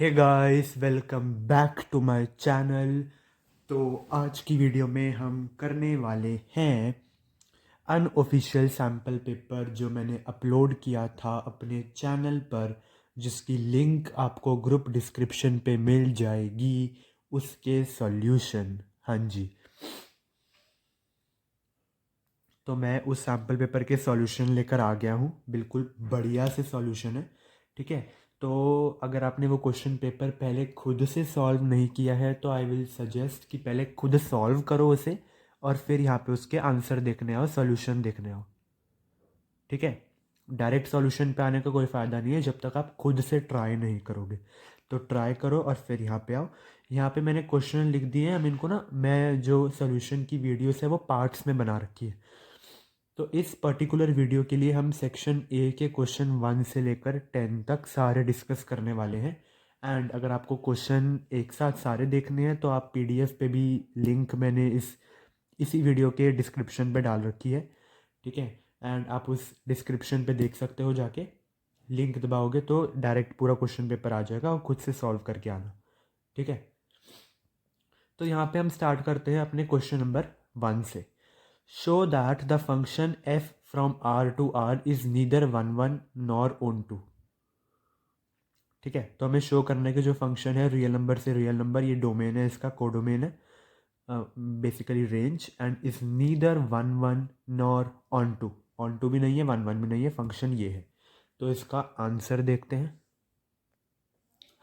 Hey guys, welcome back to my channel. तो आज की वीडियो में हम करने वाले हैं अनऑफिशियल सैम्पल पेपर जो मैंने अपलोड किया था अपने चैनल पर, जिसकी लिंक आपको ग्रुप डिस्क्रिप्शन पे मिल जाएगी, उसके सॉल्यूशन। हाँ जी, तो मैं उस सैम्पल पेपर के सॉल्यूशन लेकर आ गया हूँ। बिल्कुल बढ़िया से सॉल्यूशन है, ठीक है। तो अगर आपने वो क्वेश्चन पेपर पहले खुद से सॉल्व नहीं किया है तो आई विल सजेस्ट कि पहले खुद सॉल्व करो उसे, और फिर यहाँ पे उसके आंसर देखने आओ, सॉल्यूशन देखने आओ, ठीक है। डायरेक्ट सॉल्यूशन पे आने का कोई फ़ायदा नहीं है जब तक आप खुद से ट्राई नहीं करोगे। तो ट्राई करो और फिर यहाँ पे आओ। यहाँ पे मैंने क्वेश्चन लिख दिए हैं। हम इनको ना, मैं जो सॉल्यूशन की वीडियोस है वो पार्ट्स में बना रखी है। तो इस पर्टिकुलर वीडियो के लिए हम सेक्शन ए के क्वेश्चन 1 से लेकर 10 तक सारे डिस्कस करने वाले हैं। एंड अगर आपको क्वेश्चन एक साथ सारे देखने हैं तो आप पीडीएफ पे भी लिंक मैंने इसी वीडियो के डिस्क्रिप्शन पे डाल रखी है, ठीक है। एंड आप उस डिस्क्रिप्शन पे देख सकते हो जाके, लिंक दबाओगे तो डायरेक्ट पूरा क्वेश्चन पेपर आ जाएगा और खुद से सॉल्व करके आना, ठीक है। तो यहाँ पे हम स्टार्ट करते हैं अपने क्वेश्चन नंबर 1 से। Show that the function f from r to r is neither 1 1 nor on 2, ठीक है। तो हमें शो करने के जो फंक्शन है रियल नंबर से रियल नंबर, ये डोमेन है, इसका कोडोमेन है, basically range, and is neither 1 1 nor onto भी नहीं है, 1 1 भी नहीं है, फंक्शन ये है। तो इसका आंसर देखते हैं।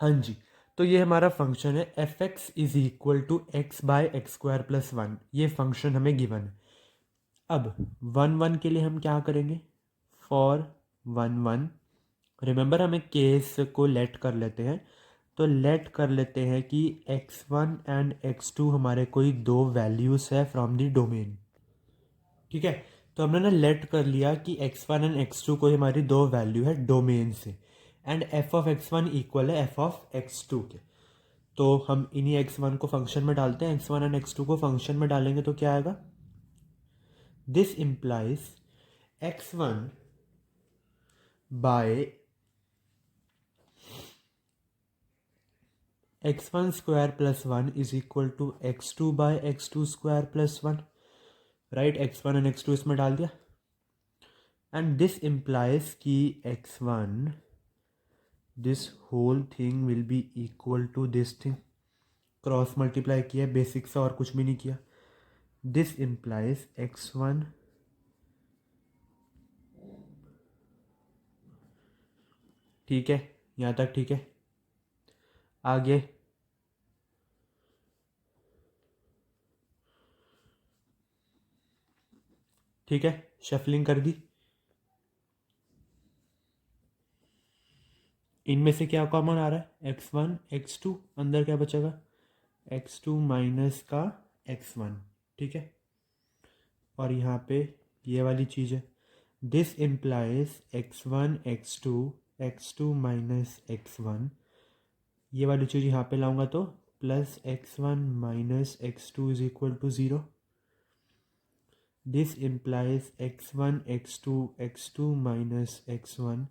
हाँ जी, तो ये हमारा फंक्शन है f x is equal to x by x square plus 1। ये फंक्शन हमें गिवन है। अब 1 1 के लिए हम क्या करेंगे? फॉर 1 1, रिमेंबर हमें केस को लेट कर लेते हैं। तो लेट कर लेते हैं कि x1 एंड x2 हमारे कोई दो वैल्यूज़ है फ्रॉम द डोमेन, ठीक है। तो हमने ना लेट कर लिया कि x1 एंड x2 कोई हमारी दो वैल्यू है डोमेन से, and f of x1 equal है f ऑफ x2 के। तो हम इन्हीं x1 को फंक्शन में डालते हैं, x1 एंड x2 को फंक्शन में डालेंगे तो क्या आएगा? This implies x1 by x1 square plus 1 is equal to x2 by x2 square plus 1, right. x1 and x2 इसमें डाल दिया, एंड दिस इम्प्लाइज कि x1, this whole thing will be equal to this thing. Cross multiply किया, basic सा, और कुछ भी नहीं किया। दिस इम्प्लाइज x1, ठीक है, यहाँ तक ठीक है। आगे ठीक है, शफलिंग कर दी। इनमें से क्या कॉमन आ रहा है? x1 x2, अंदर क्या बचेगा? x2 माइनस का x1, ठीक है। और यहाँ पे ये वाली चीज़ है, this implies x1 x2 minus x1। ये वाली चीज़ यहाँ पे लाऊंगा तो plus x1 minus x2 is equal to 0। This implies x1 x2 minus x1।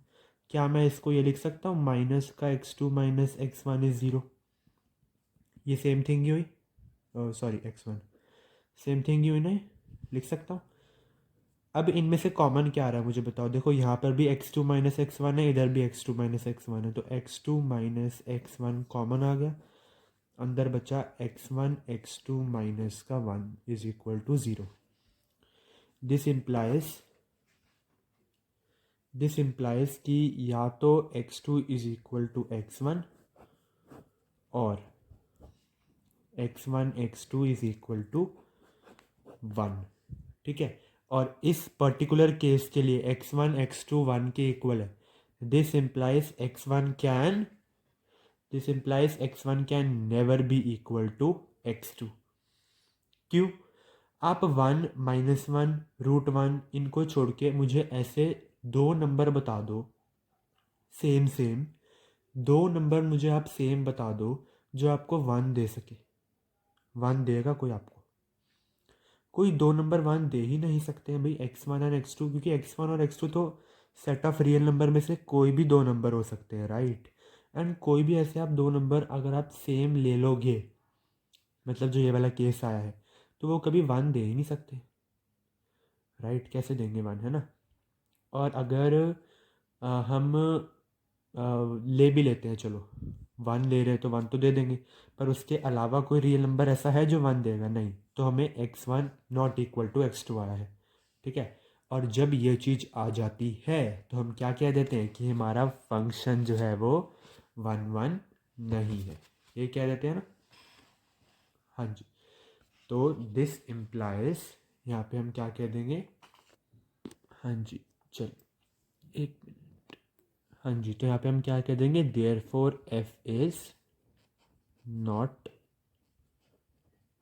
क्या मैं इसको ये लिख सकता हूँ माइनस का x2 माइनस x1 इज 0? ये सेम थिंग ही हुई, sorry x1 same thing he हुई ना, लिख सकता हूँ। अब इनमें से कॉमन क्या आ रहा है मुझे बताओ। देखो यहाँ पर भी x2 माइनस x1 है, इधर भी x2 माइनस x1 है, तो x2 माइनस x1 कॉमन आ गया। अंदर बचा x1 x2 माइनस का 1 is equal to 0। This implies कि या तो x2 is equal to x1 और x1 x2 is equal to 1, ठीक है। और इस पर्टिकुलर केस के लिए x1 x2 1 के इक्वल है। This implies x1 can never be equal to x2। क्यों? आप 1 -1 √1 इनको छोड़ के मुझे ऐसे दो नंबर बता दो, सेम दो नंबर मुझे आप सेम बता दो जो आपको 1 दे सके। 1 देगा कोई आपको? कोई दो नंबर 1 दे ही नहीं सकते हैं भाई, x1 और x2, क्योंकि x1 और x2 तो सेट ऑफ रियल नंबर में से कोई भी दो नंबर हो सकते हैं, राइट। एंड कोई भी ऐसे आप दो नंबर अगर आप सेम ले लोगे, मतलब जो ये वाला केस आया है, तो वो कभी वन दे ही नहीं सकते, राइट? कैसे देंगे वन, है ना? और अगर हम ले भी लेते हैं, चलो वन ले रहे हैं तो वन तो दे देंगे, पर उसके अलावा कोई रियल नंबर ऐसा है जो वन देगा? नहीं। तो हमें x1 not equal to x2 आया है, ठीक है। और जब ये चीज़ आ जाती है तो हम क्या कह देते हैं कि हमारा फंक्शन जो है वो वन वन नहीं है, ये कह देते हैं ना। हाँ जी। तो दिस इम्प्लाइज, यहाँ पे हम क्या कह देंगे? हाँ जी, चल एक मिनट। हाँ जी, तो यहाँ पे हम क्या कह देंगे? Therefore f is not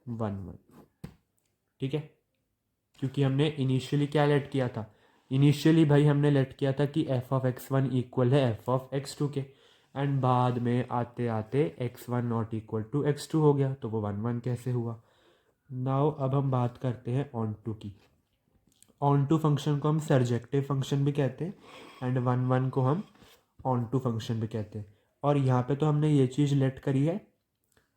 one one, ठीक है। क्योंकि हमने इनिशियली क्या लेट किया था? इनिशियली भाई हमने लेट किया था कि f of x one equal है एफ ऑफ एक्स टू के, एंड बाद में आते आते x one not equal to x two हो गया, तो वो वन वन कैसे हुआ? नाउ अब हम बात करते हैं ऑन टू की। ऑन टू फंक्शन को हम सर्जेक्टिव फंक्शन भी कहते हैं, एंड वन वन को हम ऑन टू फंक्शन भी कहते हैं। और यहाँ पे तो हमने ये चीज़ लेट करी है,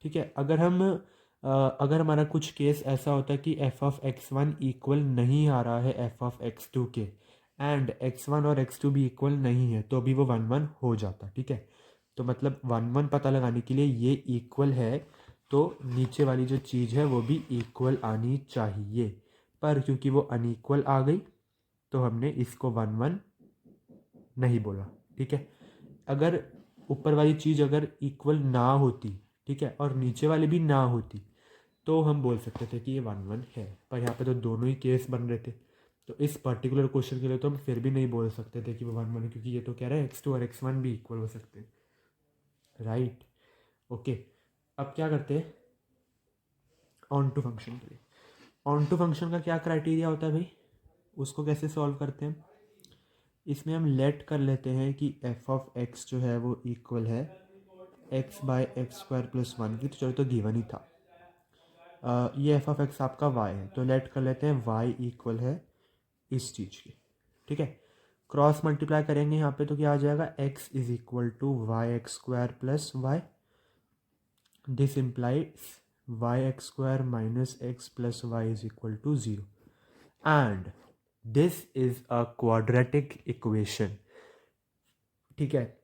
ठीक है। अगर हमारा कुछ केस ऐसा होता है कि f of x one equal नहीं आ रहा है एफ ऑफ एक्स टू के, एंड एक्स वन और एक्स टू भी इक्वल नहीं है, तो अभी वो वन वन हो जाता, ठीक है। तो मतलब वन वन पता लगाने के लिए ये इक्वल है, तो नीचे वाली जो चीज़ है वो भी इक्वल आनी चाहिए, पर क्योंकि वो अनइक्वल आ गई तो हमने इसको वन वन नहीं बोला, ठीक है। अगर ऊपर वाली चीज़ अगर इक्वल ना होती, ठीक है, और नीचे वाली भी ना होती, तो हम बोल सकते थे कि ये वन वन है, पर यहाँ पे तो दोनों ही केस बन रहे थे, तो इस पर्टिकुलर क्वेश्चन के लिए तो हम फिर भी नहीं बोल सकते थे कि वो वन वन है, क्योंकि ये तो कह रहा है एक्स टू और एक्स वन भी इक्वल हो सकते हैं, राइट? ओके। अब क्या करते हैं ऑन टू फंक्शन के लिए? ऑन टू फंक्शन का क्या क्राइटेरिया होता है भाई, उसको कैसे सॉल्व करते हैं हम? इसमें हम लेट कर लेते हैं कि एफ ऑफ एक्स जो है वो इक्वल है x by x square plus one की, तो चलो तो गिवन ही था। ये एफ ऑफ एक्स आपका वाई है, तो लेट कर लेते हैं वाई इक्वल है इस चीज़ की, ठीक है। क्रॉस मल्टीप्लाई करेंगे यहाँ पे तो क्या आ जाएगा? X is equal to y x square plus y, this implies y x square minus x plus y is equal to zero, and this is a quadratic equation, ठीक है।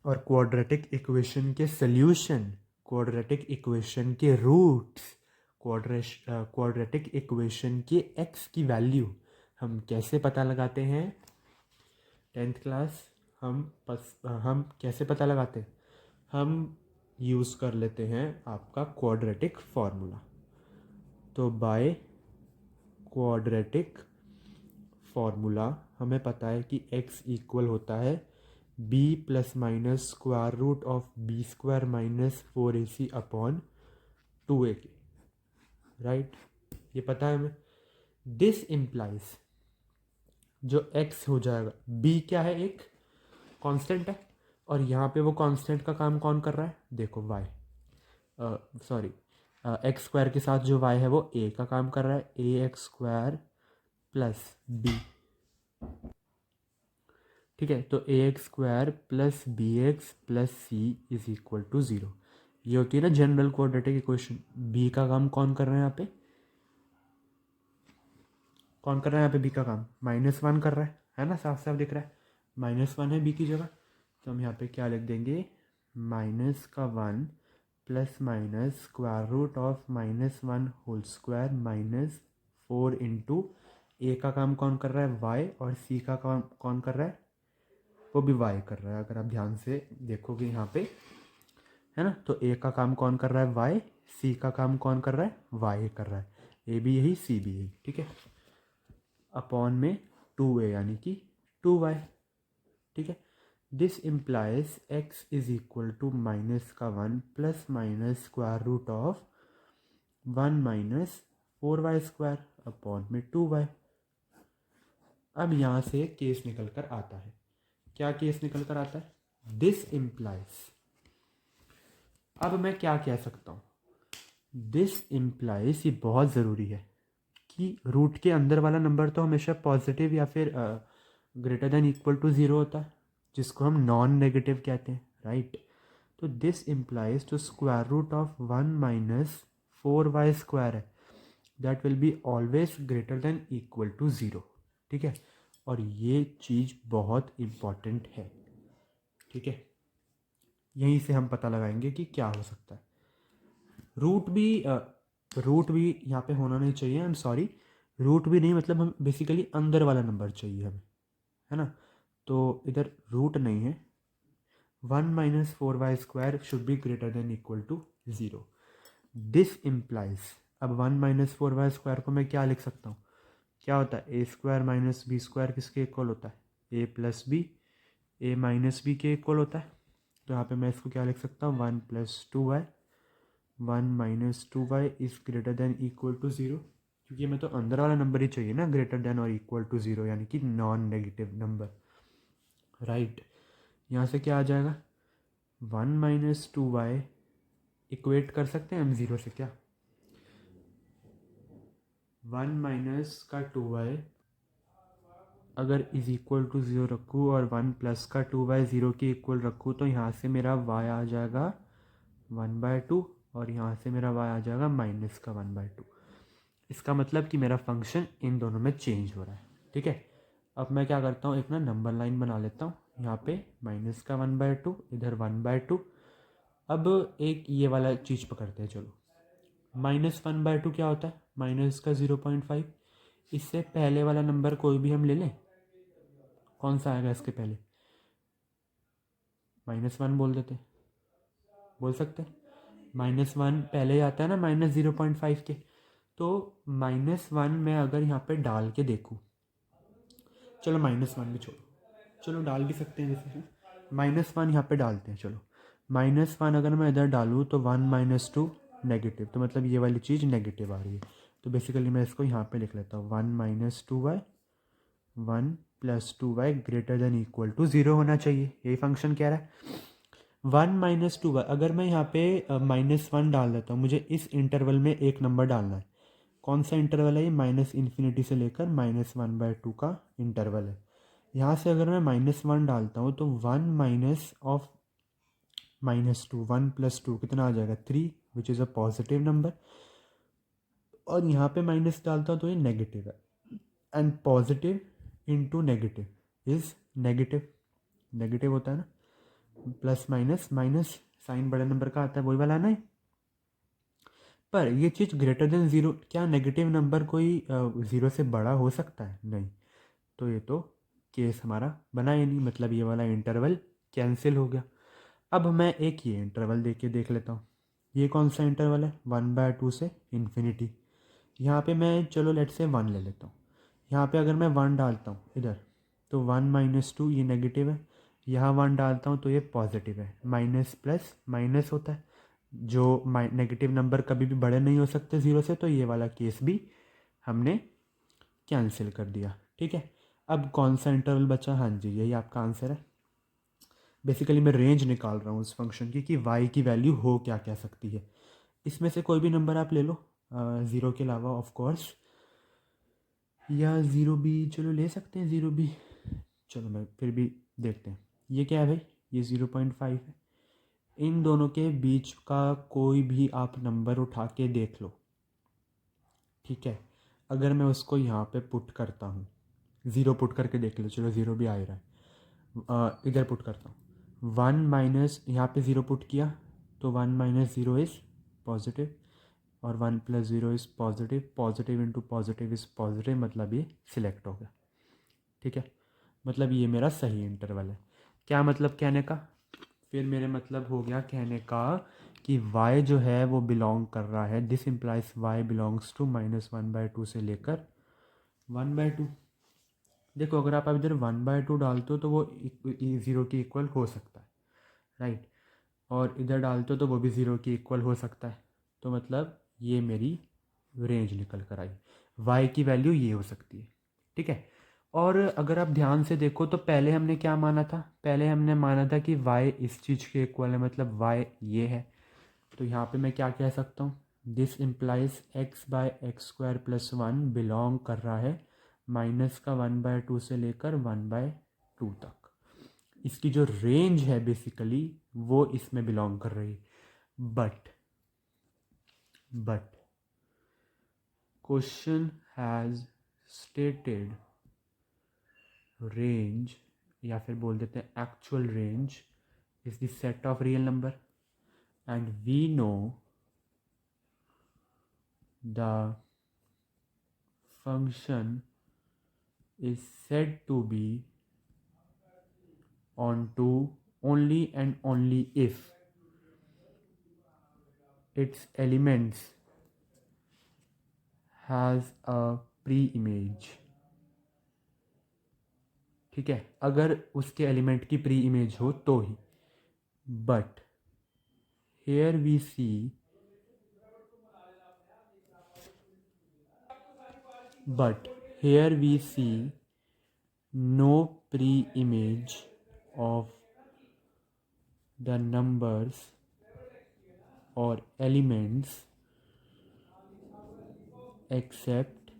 और क्वाड्रेटिक इक्वेशन के सल्यूशन, क्वाड्रेटिक इक्वेशन के roots, quadratic equation के x की value हम कैसे पता लगाते हैं? टेंथ क्लास हम कैसे पता लगाते हैं? हम यूज़ कर लेते हैं आपका क्वाड्रेटिक फार्मूला। तो बाय क्वाड्रेटिक फार्मूला हमें पता है कि x इक्वल होता है b plus minus square root of b square minus four a c upon two a के, राइट? ये पता है हमें। दिस इम्प्लाइज जो x हो जाएगा, b क्या है? एक कांस्टेंट है, और यहाँ पे वो कांस्टेंट का काम कौन कर रहा है? देखो y, सॉरी, एक्स स्क्वायर के साथ जो y है वो a का काम कर रहा है, a x square plus b, ठीक है। तो a x square plus b x plus c is equal to zero, ये होती है ना जनरल क्वाड्रेटिक इक्वेशन। बी का काम कौन कर रहे हैं यहाँ पे? कौन कर रहा है यहाँ पे? बी का काम माइनस वन कर रहा है ना? साफ साफ दिख रहा है, माइनस वन है बी की जगह। तो हम यहाँ पे क्या लिख देंगे? माइनस का one plus minus square root of minus one whole square minus four into a का काम कौन कर रहा है? वाई, और सी का काम कौन कर रहा है? वो भी वाई कर रहा है, अगर आप ध्यान से देखोगे यहाँ पे, है ना? तो ए का काम कौन कर रहा है? वाई। सी का काम कौन कर रहा है? वाई कर रहा है। ए भी यही, सी भी यही, ठीक है। अपॉन में टू ए यानी कि टू वाई, ठीक है। This implies x is equal to minus का one plus minus square root of one minus four y square upon में टू वाई। अब यहाँ से केस निकल कर आता है, क्या केस निकल कर आता है? दिस इम्प्लाइज, अब मैं क्या कह सकता हूँ? दिस इम्प्लाइज, ये बहुत ज़रूरी है कि रूट के अंदर वाला नंबर तो हमेशा पॉजिटिव या फिर greater than equal to zero होता है, जिसको हम नॉन नेगेटिव कहते हैं, राइट? तो दिस इम्प्लाइज तो square root of 1 minus 4y square है, that will be always greater than equal to 0। ठीक है, और ये चीज़ बहुत इम्पॉर्टेंट है। ठीक है, यहीं से हम पता लगाएंगे कि क्या हो सकता है। रूट भी यहाँ पे होना नहीं चाहिए, आई एम सॉरी, रूट भी नहीं, मतलब हम बेसिकली अंदर वाला नंबर चाहिए हमें, है ना। तो इधर रूट नहीं है, 1 minus 4y square should be greater than equal to 0। This implies, अब 1 माइनस 4y स्क्वायर को मैं क्या लिख सकता हूँ, क्या होता है, ए स्क्वायर माइनस बी स्क्वायर किसके इक्वल होता है, ए प्लस बी, ए माइनस बी के इक्वल होता है। तो यहाँ पे मैं इसको क्या लिख सकता हूँ, 1 plus 2y, 1 minus 2y is greater than equal to 0, क्योंकि हमें तो अंदर वाला नंबर ही चाहिए ना, ग्रेटर देन और इक्वल टू 0, यानी कि नॉन नेगेटिव नंबर, राइट। यहाँ से क्या आ जाएगा, 1 माइनस 2y इक्वेट कर सकते हैं हम 0 से, क्या 1 माइनस का 2y अगर इज़ इक्वल टू 0 रखूँ और 1 प्लस का 2y 0 के इक्वल रखूँ, तो यहाँ से मेरा y आ जाएगा 1/2 और यहाँ से मेरा y आ जाएगा माइनस का 1/2। इसका मतलब कि मेरा फंक्शन इन दोनों में चेंज हो रहा है। ठीक है, अब मैं क्या करता हूँ, एक ना नंबर लाइन बना लेता हूँ, यहाँ पे माइनस का 1/2, इधर 1/2। अब एक ये वाला चीज़ पकड़ते हैं, चलो, माइनस 1/2 क्या होता है, माइनस का 0.5। इससे पहले वाला नंबर कोई भी हम ले लें, कौन सा आएगा इसके पहले, -1 बोल देते, बोल सकते हैं, -1 पहले ही आता है ना माइनस 0.5 के। तो -1 में अगर यहाँ पे डाल के देखूँ, चलो -1 भी छोड़ो, चलो डाल भी सकते हैं जैसे, -1 यहाँ पे डालते हैं, चलो -1 अगर मैं इधर डालूँ तो 1 माइनस 2 नेगेटिव, तो मतलब ये वाली चीज़ नेगेटिव आ रही है। तो बेसिकली मैं इसको यहाँ पे लिख लेता हूँ, 1 minus 2y, 1 plus 2y greater than equal to 0 होना चाहिए, यही फंक्शन कह रहा है। 1 माइनस 2y, अगर मैं यहाँ पे -1 डाल देता हूँ, मुझे इस इंटरवल में एक नंबर डालना है, कौन सा इंटरवल है ये, -∞ से लेकर -1/2 का इंटरवल है। यहाँ से अगर मैं -1 डालता हूँ तो 1 माइनस ऑफ -2, 1 प्लस 2 कितना आ जाएगा, 3, which is a positive number. और यहाँ पे माइनस डालता हूँ तो ये नेगेटिव है, and positive into negative is negative, negative होता है ना, प्लस माइनस माइनस साइन बड़े नंबर का आता है, वही वाला है ना। पर ये चीज़ ग्रेटर देन 0, क्या नेगेटिव नंबर कोई 0 से बड़ा हो सकता है, नहीं। तो ये तो केस हमारा बना ही नहीं, मतलब ये वाला इंटरवल कैंसिल हो गया। अब मैं एक ये इंटरवल देख लेता हूँ, ये कौन सा इंटरवल है, 1/2 से इन्फिनिटी। यहाँ पे मैं चलो लेट से 1 ले लेता हूँ, यहाँ पे अगर मैं 1 डालता हूँ इधर, तो 1 माइनस 2 ये नेगेटिव है, यहाँ 1 डालता हूँ तो ये पॉजिटिव है, माइनस प्लस माइनस होता है, जो नेगेटिव नंबर कभी भी बड़े नहीं हो सकते 0 से, तो ये वाला केस भी हमने कैंसिल कर दिया। ठीक है, अब कौन सा इंटरवल बचा, हाँ जी यही आपका आंसर है। बेसिकली मैं रेंज निकाल रहा हूँ उस फंक्शन की कि y की वैल्यू हो क्या क्या सकती है। इसमें से कोई भी नंबर आप ले लो, 0 के अलावा ऑफ कोर्स, या 0 भी चलो ले सकते हैं, 0 भी, चलो मैं फिर भी देखते हैं। ये क्या है भाई, ये 0.5 है। इन दोनों के बीच का कोई भी आप नंबर उठा के देख लो, ठीक है। अगर मैं उसको यहाँ पे पुट करता हूँ, 0 पुट करके देख लो, चलो 0 भी आ ही रहा है, इधर पुट करता हूँ, 1 माइनस यहाँ पे 0 पुट किया तो 1 माइनस 0 इज़ पॉजिटिव, और 1 plus 0 is positive, positive into positive is positive, मतलब ये सिलेक्ट हो गया। ठीक है, मतलब ये मेरा सही इंटरवल है। क्या मतलब कहने का, फिर मेरे मतलब हो गया कहने का कि y जो है वो बिलोंग कर रहा है, this implies y belongs to -1/2 से लेकर 1/2। देखो अगर आप इधर 1/2 डालते हो तो वो 0 के इक्वल हो सकता है, राइट, और इधर डालते हो तो वो भी 0 के इक्वल हो सकता है। तो मतलब ये मेरी रेंज निकल कर आई, y की वैल्यू ये हो सकती है। ठीक है, और अगर आप ध्यान से देखो तो पहले हमने क्या माना था, पहले हमने माना था कि y इस चीज़ के इक्वल है, मतलब y ये है। तो यहाँ पे मैं क्या कह सकता हूँ, दिस इम्प्लाइज x/x² + 1 बिलोंग कर रहा है -1/2 से लेकर 1/2 तक। इसकी जो रेंज है बेसिकली वो इसमें बिलोंग कर रही है। But question has stated range, या फिर बोल देते हैं actual range is the set of real number, and we know the function is said to be onto only and only if its elements has a pre-image। ठीक है, अगर उसके element की प्री इमेज हो तो ही। But here we see no pre-image of the numbers or elements except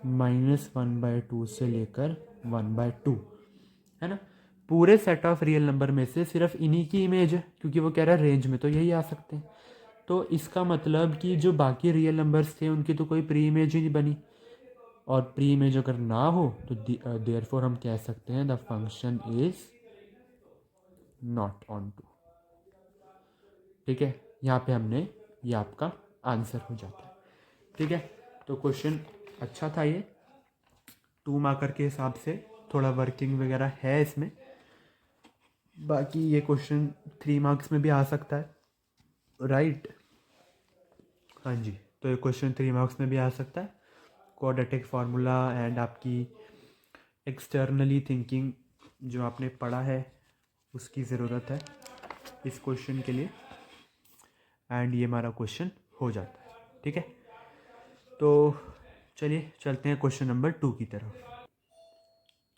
-1/2 से लेकर 1/2, है ना। पूरे सेट ऑफ रियल नंबर में से सिर्फ इन्हीं की इमेज है, क्योंकि वो कह रहा है रेंज में तो यही आ सकते हैं। तो इसका मतलब कि जो बाकी रियल नंबर्स थे उनकी तो कोई प्री इमेज ही नहीं बनी, और प्री इमेज अगर ना हो तो देयरफॉर हम कह सकते हैं the function is not onto. ठीक है, यहाँ पे हमने ये आपका आंसर हो जाता है। ठीक है, तो क्वेश्चन अच्छा था ये, 2 मार्कर के हिसाब से थोड़ा वर्किंग वगैरह है इसमें। बाकी ये क्वेश्चन 3 मार्क्स में भी आ सकता है, राइट। हाँ जी, तो ये क्वेश्चन 3 मार्क्स में भी आ सकता है। क्वाड्रेटिक फार्मूला एंड आपकी एक्सटर्नली थिंकिंग जो आपने पढ़ा है उसकी ज़रूरत है इस क्वेश्चन के लिए, एंड ये हमारा क्वेश्चन हो जाता है। ठीक है, तो चलिए चलते हैं क्वेश्चन नंबर 2 की तरफ।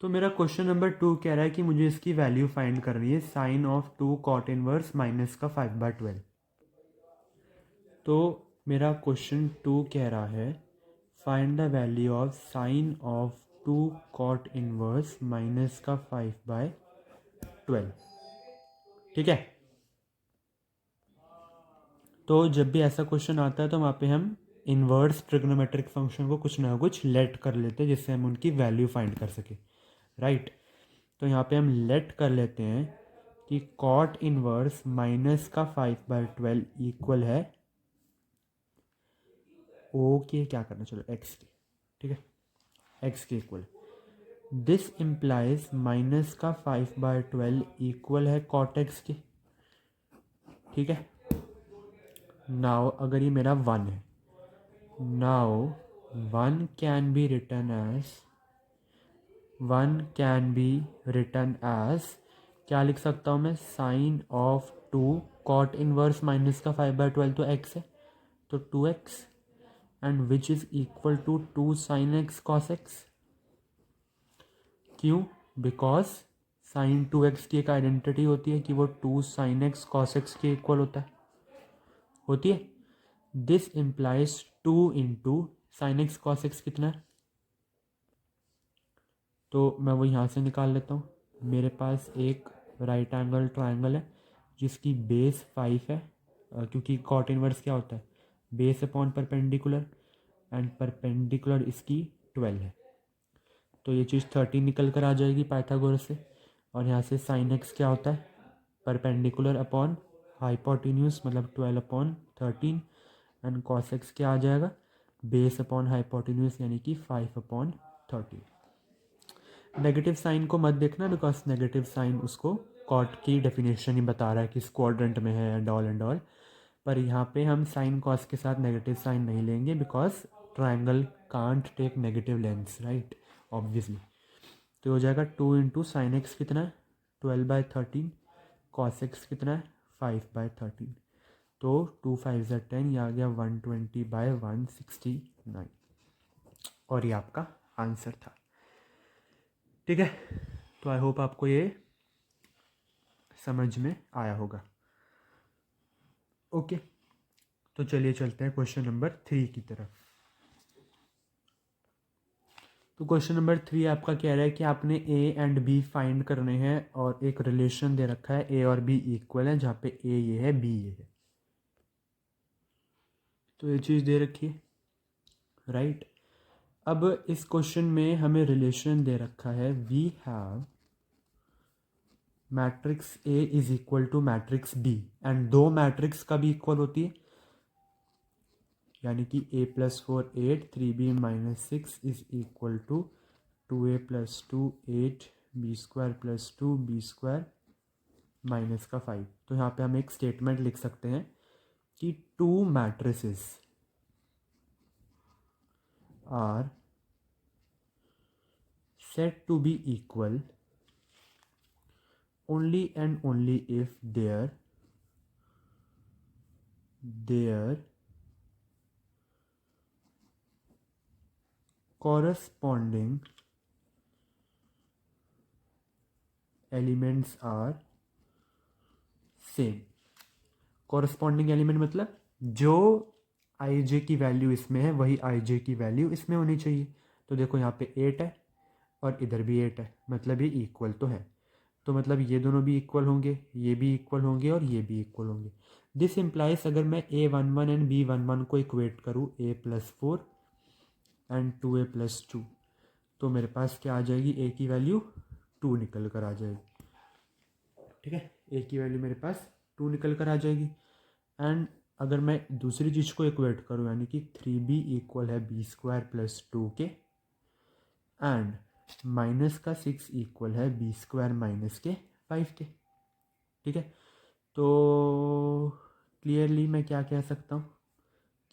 तो मेरा क्वेश्चन नंबर 2 कह रहा है कि मुझे इसकी वैल्यू फाइंड करनी है, sine of 2 cot inverse minus का 5/12। तो मेरा क्वेश्चन 2 कह रहा है find the value of sine of 2 cot inverse minus का 5/12। ठीक है, तो जब भी ऐसा क्वेश्चन आता है तो वहाँ पे हम इन्वर्स ट्रिग्नोमेट्रिक फंक्शन को कुछ ना कुछ लेट कर लेते हैं जिससे हम उनकी वैल्यू फाइंड कर सकें, राइट। तो यहाँ पे हम लेट कर लेते हैं कि कॉट इनवर्स माइनस का 5/12 इक्वल है ओके क्या करना, चलो एक्स के, ठीक है, एक्स के इक्वल। दिस इम्प्लाइज माइनस का 5/12 इक्वल है कॉट एक्स के। ठीक है, नाउ अगर ये मेरा 1 है, now 1 can be written as क्या लिख सकता हूँ मैं, sine of 2 cot inverse minus का 5/12 तो एक्स है, तो 2x, and which is equal to 2 sine x cos x. क्यों, बिकॉज साइन 2x की एक आइडेंटिटी होती है कि वो 2 साइन एक्स कॉस एक्स के इक्वल होती है। This implies 2 into sine x cos x कितना है, तो मैं वो यहाँ से निकाल लेता हूँ। मेरे पास एक राइट एंगल ट्राइंगल है जिसकी बेस 5 है, क्योंकि कॉट इनवर्स क्या होता है, base upon perpendicular, and perpendicular इसकी 12 है, तो ये चीज़ 13 निकल कर आ जाएगी पाइथागोरस से। और यहाँ से साइन एक्स क्या होता है, परपेंडिकुलर अपॉन हाइपोटेन्यूज मतलब 12/13, एंड कॉस एक्स क्या आ जाएगा, बेस अपॉन हाइपोटेन्यूज यानी कि 5/13। नेगेटिव साइन को मत देखना, बिकॉज नेगेटिव साइन उसको कॉट की डेफिनेशन ही बता रहा है कि इस क्वाड्रेंट में है एंड ऑल। पर यहाँ पे हम साइन कॉस के साथ नेगेटिव साइन नहीं लेंगे, because triangle can't take negative lengths, right, obviously. तो हो जाएगा 2 इंटू साइन एक्स कितना है 12/13, कॉस एक्स कितना है 5/13, तो 2 5 ज़ा 10, ये आ गया 120/169, और ये आपका आंसर था। ठीक है, तो आई होप आपको ये समझ में आया होगा। ओके, तो चलिए चलते हैं क्वेश्चन नंबर 3 की तरफ। तो क्वेश्चन नंबर 3 आपका कह रहा है कि आपने ए एंड बी फाइंड करने हैं और एक रिलेशन दे रखा है ए और बी इक्वल है, जहाँ पे ए ये है बी ये है। तो ये चीज़ दे रखी है, राइट। अब इस क्वेश्चन में हमें रिलेशन दे रखा है we have matrix A is equal to matrix B and दो मैट्रिक्स का भी इक्वल होती है, यानी कि a+4 8 3b-6 is equal to 2a+2 8 b² + 2 b² -5। तो यहाँ पे हम एक स्टेटमेंट लिख सकते हैं कि two matrices are set to be equal only and only if their corresponding elements are same। Corresponding element मतलब जो आई जे की वैल्यू इसमें है वही आई जे की वैल्यू इसमें होनी चाहिए। तो देखो यहाँ पे 8 है और इधर भी 8 है, मतलब ये इक्वल तो है। तो मतलब ये दोनों भी इक्वल होंगे, ये भी इक्वल होंगे और ये भी इक्वल होंगे। दिस इम्प्लाइज अगर मैं a11 एंड b11 को इक्वेट करूँ a+4 एंड 2a+2, तो मेरे पास क्या आ जाएगी, a की वैल्यू 2 निकल कर आ जाएगी। ठीक है, a की वैल्यू मेरे पास 2 निकल कर आ जाएगी। एंड अगर मैं दूसरी चीज़ को इक्वेट करूँ, यानी कि 3b इक्वल है b² + 2 के एंड -6 इक्वल है b² - 5 के। ठीक है, तो क्लियरली मैं क्या कह सकता हूँ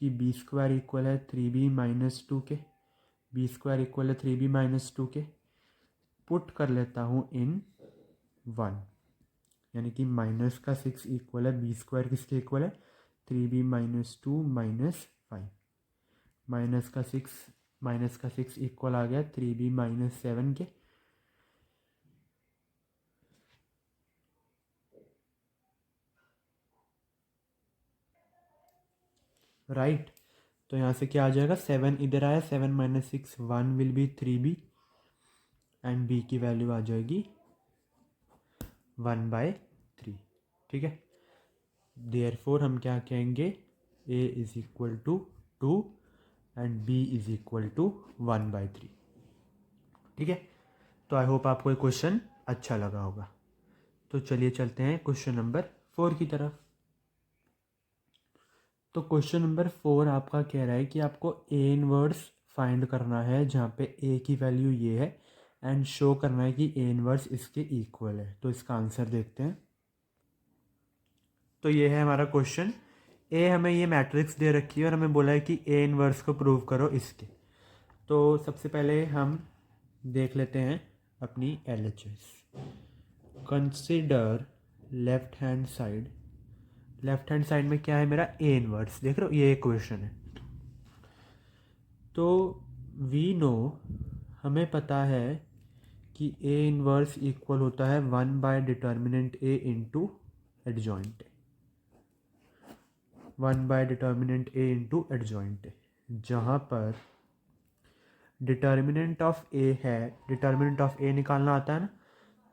कि b² इक्वल है 3b - 2 के, b² इक्वल है 3b - 2 के। पुट कर लेता हूँ इन 1, यानी कि -6 इक्वल है b² किसके इक्वल है, 3b - 2 - 5। -6 इक्वल आ गया 3b - 7 के। राइट, तो यहाँ से क्या आ जाएगा, 7 इधर आया, 7 - 6 1 will be 3b and b की वैल्यू आ जाएगी 1/3। ठीक है, देयरफॉर हम क्या कहेंगे, a is equal to 2 and b is equal to 1/3। ठीक है, तो आई होप आपको ये क्वेश्चन अच्छा लगा होगा। तो चलिए चलते हैं क्वेश्चन नंबर 4 की तरफ। तो क्वेश्चन नंबर 4 आपका कह रहा है कि आपको ए इनवर्स फाइंड करना है, जहाँ पे ए की वैल्यू ये है एंड शो करना है कि ए इनवर्स इसके इक्वल है। तो इसका आंसर देखते हैं। तो ये है हमारा क्वेश्चन। ए हमें ये मैट्रिक्स दे रखी है और हमें बोला है कि ए इनवर्स को प्रूव करो इसके। तो सबसे पहले हम देख लेते हैं अपनी LHS। Consider left hand side. Left hand side में क्या है मेरा, ए इनवर्स। देख रहे हो, ये एक क्वेश्चन है। तो वी नो, हमें पता है कि ए इनवर्स इक्वल होता है one by determinant a into adjoint a. One by determinant a into adjoint a, जहाँ पर डिटर्मिनेंट ऑफ ए है, डिटर्मिनेंट ऑफ ए निकालना आता है ना।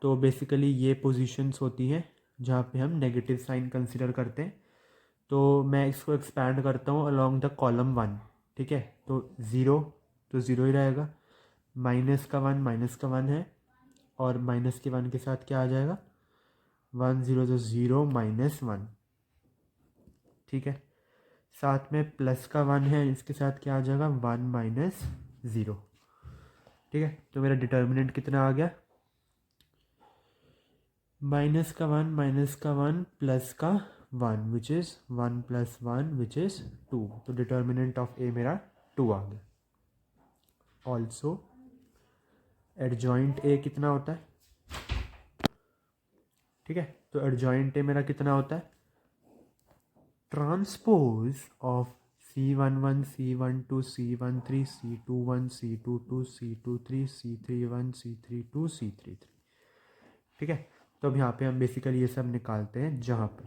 तो बेसिकली ये पोजीशंस होती हैं जहाँ पे हम नेगेटिव साइन कंसिडर करते हैं। तो मैं इसको एक्सपैंड करता हूँ अलॉन्ग द कॉलम 1। ठीक है, तो 0 तो 0 ही रहेगा, -1 है और -1 के साथ क्या आ जाएगा, 1 0 तो 0 -1। ठीक है, साथ में +1 है, इसके साथ क्या आ जाएगा, 1 - 0। ठीक है, तो मेरा डिटर्मिनेंट कितना आ गया, -1 +1 विच इज़ 1 + 1 विच इज़ 2। तो डिटर्मिनेंट ऑफ ए मेरा 2 आ गया। ऑल्सो एडजॉइंट ए कितना होता है, ठीक है, तो एडजॉइंट ए मेरा कितना होता है, transpose of C11 C12 C13 C21 C22 C23 C31 C32 C33। ठीक है, तो अब यहाँ पे हम बेसिकली ये सब निकालते हैं जहाँ पर।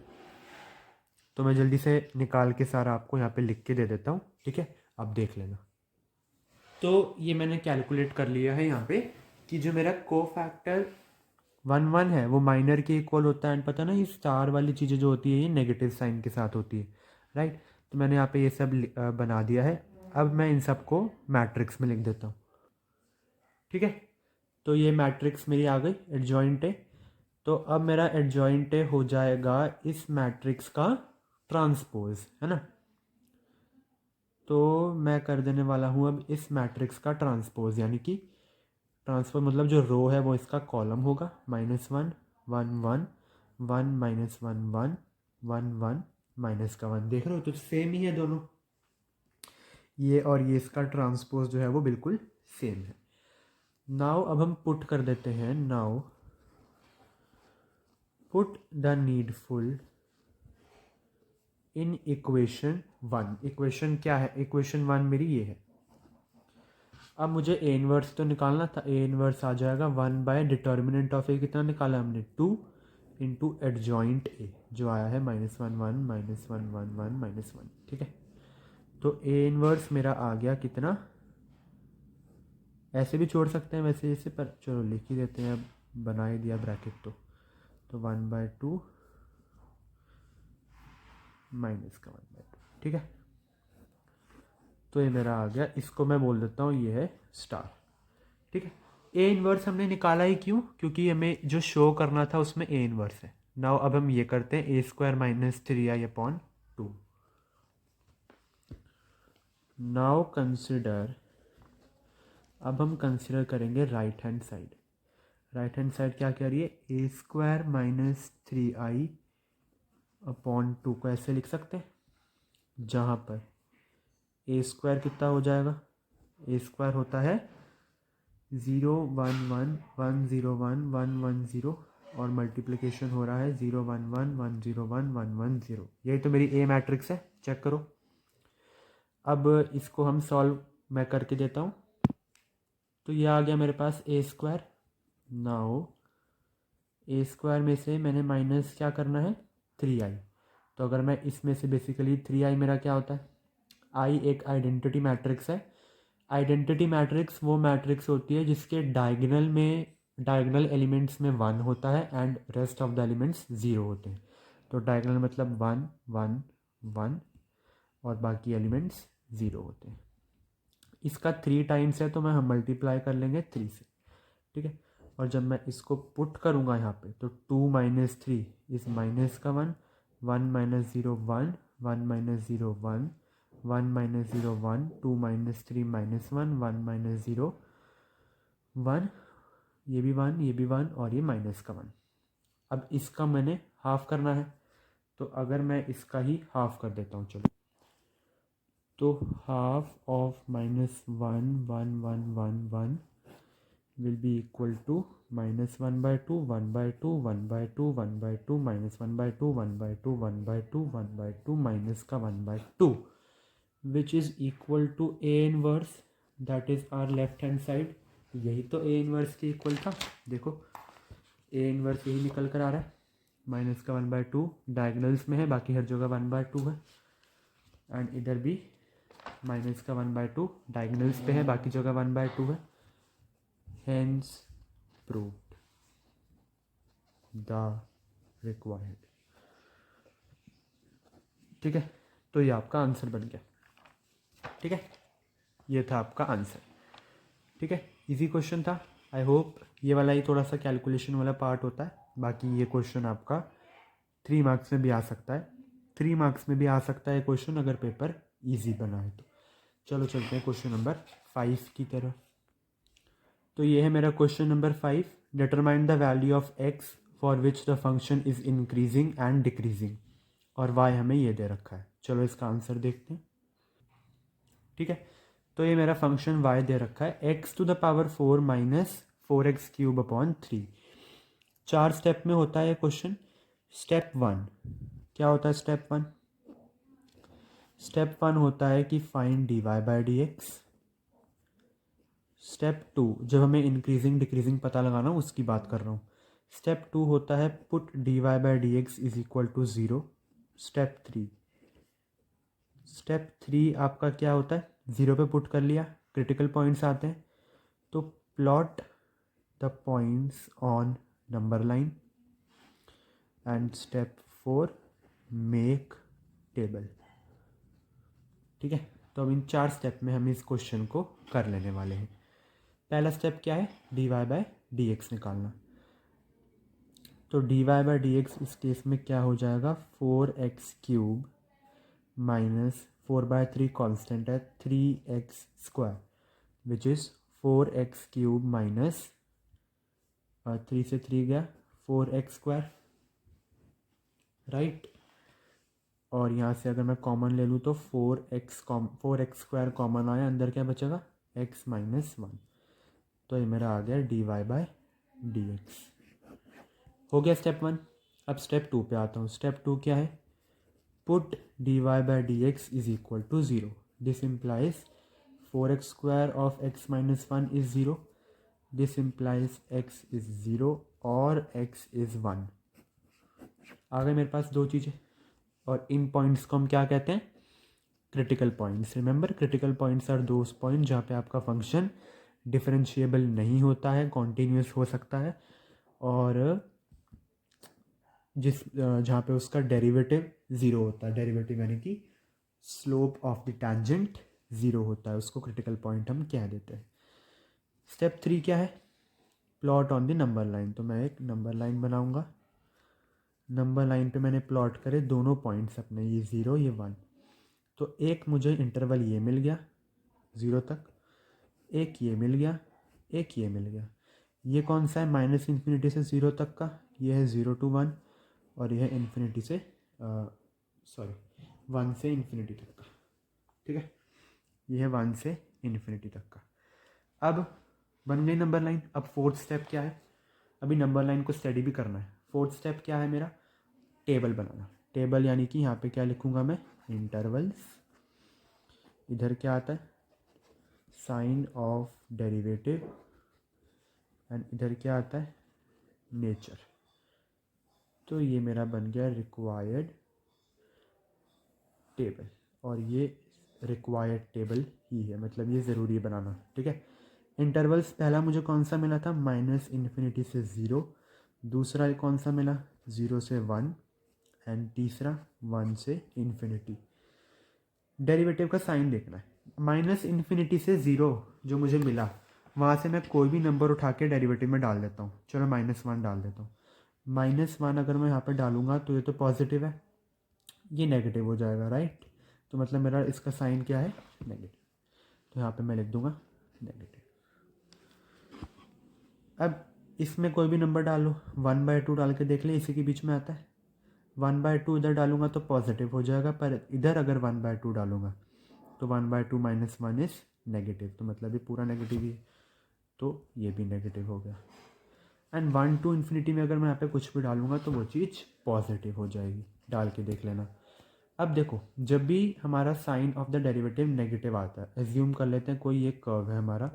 तो मैं जल्दी से निकाल के सारा आपको यहाँ पे लिख के दे देता हूँ। ठीक है, आप देख लेना। तो ये मैंने कैलकुलेट कर लिया है यहाँ पे कि जो मेरा कोफैक्टर 1 1 है वो माइनर के इक्वल होता है। एंड पता ना ये स्टार वाली चीज़ें जो होती है ये नेगेटिव साइन के साथ होती है, राइट। तो मैंने यहाँ पे ये सब बना दिया है। अब मैं इन सब को मैट्रिक्स में लिख देता हूँ, ठीक है। तो ये मैट्रिक्स मेरी आ गई एडजॉइंट है। तो अब मेरा एडजॉइंट है हो जाएगा इस मैट्रिक्स का ट्रांसपोज, है ना। तो मैं कर देने वाला हूँ अब इस मैट्रिक्स का ट्रांसपोज, यानी कि ट्रांसपोज मतलब जो रो है वो इसका कॉलम होगा, -1 1 1 1 -1 1 1 1 माइनस का 1। देख रहे हो तो सेम ही है दोनों, ये और ये इसका ट्रांसपोज जो है वो बिल्कुल सेम है। नाउ अब हम पुट कर देते हैं, now put the needful in equation 1। Equation क्या है, इक्वेशन 1 मेरी ये है। अब मुझे ए इनवर्स तो निकालना था, ए इनवर्स आ जाएगा 1 बाय डिटर्मिनेंट ऑफ ए कितना निकाला हमने 2 इंटू एडजॉइंट ए जो आया है -1 1 -1 1 1 -1, ठीक है। तो ए इनवर्स मेरा आ गया कितना, ऐसे भी छोड़ सकते हैं वैसे इसे, पर चलो लिख ही देते हैं, अब बना ही दिया ब्रैकेट तो 1/2 माइनस का 1/2, ठीक है। तो ये मेरा आ गया, इसको मैं बोल देता हूँ ये है स्टार, ठीक है। ए इनवर्स हमने निकाला ही क्यों, क्योंकि हमें जो शो करना था उसमें ए इनवर्स है। नाउ अब हम ये करते हैं a² - 3i/2। नाउ कंसिडर, अब हम कंसिडर करेंगे right hand side. Right hand side क्या कह रही है, a² - 3i/2 को ऐसे लिख सकते हैं, जहाँ पर a² कितना हो जाएगा, a² होता है 0 1 1 1 0 1 1 1 0 और मल्टीप्लिकेशन हो रहा है 0 1 1 1 0 1 1 1 0। यही तो मेरी ए मैट्रिक्स है, चेक करो। अब इसको हम सॉल्व मैं करके देता हूँ। तो ये आ गया मेरे पास a²। नाउ a² में से मैंने माइनस क्या करना है 3i। तो अगर मैं इसमें से बेसिकली 3i मेरा क्या होता है, i एक आइडेंटिटी मैट्रिक्स है। आइडेंटिटी मैट्रिक्स वो मैट्रिक्स होती है जिसके डायगोनल एलिमेंट्स में 1 होता है and rest of the elements 0 होते हैं। तो डायगोनल मतलब 1 1 1 और बाकी एलिमेंट्स 0 होते हैं। इसका 3 टाइम्स है तो मैं हम मल्टीप्लाई कर लेंगे 3 से, ठीक है। और जब मैं इसको पुट करूँगा यहाँ पे तो 2 - 3 इस माइनस का 1 1 - 0 1 1 - 0 1 1 - 0 1 2 - 3 -1 1 - 0 1, ये भी 1 ये भी 1 और ये माइनस का 1। अब इसका मैंने हाफ करना है, तो अगर मैं इसका ही हाफ कर देता हूँ, चलो। तो half of -1 1 1 1 1 will be equal to -1/2 1/2 1/2 1/2 -1/2 1/2 1/2 1/2 minus का 1/2 which is equal to A inverse, that is our left hand side. यही तो ए इनवर्स के इक्वल था, देखो ए इनवर्स यही निकल कर आ रहा है, माइनस का 1/2 डायगनल्स में है, बाकी हर जगह 1/2 है। एंड इधर भी माइनस का 1/2 डायगनल्स पे है, बाकी जगह 1/2 है। Hence proved the required, ठीक है। तो ये आपका आंसर बन गया, ठीक है। ये था आपका आंसर, ठीक है। इजी क्वेश्चन था। आई होप ये वाला ही थोड़ा सा कैलकुलेशन वाला पार्ट होता है, बाकी ये क्वेश्चन आपका 3 मार्क्स में भी आ सकता है, 3 मार्क्स में भी आ सकता है क्वेश्चन अगर पेपर इजी बना है तो। चलो चलते हैं क्वेश्चन नंबर 5 की तरफ। तो ये है मेरा question number 5। Determine the value of x for which the function is increasing and decreasing, और y हमें ये दे रखा है। चलो इसका आंसर देखते हैं, ठीक है। तो ये मेरा फंक्शन y दे रखा है x⁴ माइनस 4x³ / 3। 4 स्टेप में होता है ये क्वेश्चन। स्टेप 1 क्या होता है, स्टेप 1 होता है कि फाइंड dy/dx। स्टेप 2 जब हमें इंक्रीजिंग डिक्रीजिंग पता लगाना उसकी बात कर रहा हूँ। स्टेप 2 होता है put dy/dx is equal to 0। Step 3 आपका क्या होता है, 0 पे पुट कर लिया, क्रिटिकल पॉइंट्स आते हैं। तो plot the points on number line and step 4 make table. ठीक है, तो अब इन 4 स्टेप में हम इस क्वेश्चन को कर लेने वाले हैं। पहला स्टेप क्या है, dy बाय डी एक्स निकालना। तो dy बाय डी एक्स इस केस में क्या हो जाएगा, 4x³ माइनस 4/3 कॉन्स्टेंट है 3x² which is 4x³ minus 3 से 3 गया 4x², राइट। और यहाँ से अगर मैं कॉमन ले लूँ तो 4x² कॉमन आया, अंदर क्या बचेगा x माइनस 1। तो ये मेरा आ गया dy बाय डी एक्स। हो गया स्टेप 1। अब स्टेप 2 पे आता हूँ। स्टेप 2 क्या है, put dy by d x is equal to 0। This implies 4x² of x minus 1 is 0। This implies x is 0 और x इज 1। आ गए मेरे पास 2 चीज़ें। और इन पॉइंट्स को हम क्या कहते हैं, critical points. Remember, critical points are those point जहाँ पे आपका फंक्शन डिफरेंशिएबल नहीं होता है, कॉन्टीन्यूस हो सकता है, और जहाँ पे उसका डेरिवेटिव ज़ीरो होता है। डेरिवेटिव यानी कि slope of the tangent zero होता है, उसको क्रिटिकल पॉइंट हम कह देते हैं। स्टेप 3 क्या है, plot on the number line. तो मैं एक नंबर लाइन बनाऊंगा। नंबर लाइन पे मैंने प्लॉट करे दोनों पॉइंट्स अपने, ये 0 ये 1। तो एक मुझे इंटरवल ये मिल गया 0 तक, एक ये मिल गया, एक ये मिल गया। ये कौन सा है, माइनस इन्फिनिटी से 0 तक का, ये है 0 to 1, और यह है इन्फिनिटी से 1 से इन्फिनिटी तक का। ठीक है, ये है 1 से इन्फिनिटी तक का। अब बन गई नंबर लाइन। अब फोर्थ स्टेप क्या है, अभी नंबर लाइन को स्टडी भी करना है। फोर्थ स्टेप क्या है मेरा, टेबल बनाना। टेबल यानी कि यहाँ पे क्या लिखूँगा मैं, इंटरवल्स। इधर क्या आता है, साइन ऑफ डेरिवेटिव, एंड इधर क्या आता है, नेचर। तो ये मेरा बन गया रिक्वायर्ड टेबल, और ये रिक्वायर्ड टेबल ही है, मतलब ये ज़रूरी बनाना। ठीक है, इंटरवल्स पहला मुझे कौन सा मिला था, माइनस इन्फिनिटी से 0। दूसरा कौन सा मिला, 0 से 1, एंड तीसरा 1 से इन्फिनिटी। डेरिवेटिव का साइन देखना है। माइनस इन्फिनिटी से 0 जो मुझे मिला, वहाँ से मैं कोई भी नंबर उठा के डेरिवेटिव में डाल देता हूँ। चलो -1 डाल देता हूँ। -1 अगर मैं यहाँ पर डालूँगा तो ये तो पॉजिटिव है, ये नेगेटिव हो जाएगा, राइट। तो मतलब मेरा इसका साइन क्या है, नेगेटिव। तो यहाँ पे मैं लिख दूँगा नेगेटिव। अब इसमें कोई भी नंबर डालो, 1/2 डाल के देख ले, इसी के बीच में आता है। 1/2 इधर डालूंगा तो पॉजिटिव हो जाएगा, पर इधर अगर 1/2 डालूंगा तो 1/2 माइनस 1 इज नेगेटिव। तो मतलब ये पूरा नेगेटिव ही है, तो ये भी नेगेटिव हो गया। एंड 1 to इन्फिनिटी में अगर मैं यहाँ पे कुछ भी डालूंगा तो वो चीज़ पॉजिटिव हो जाएगी। डाल के देख लेना। अब देखो, जब भी हमारा sign of the derivative negative आता है, एज्यूम कर लेते हैं कोई एक कर्व है हमारा,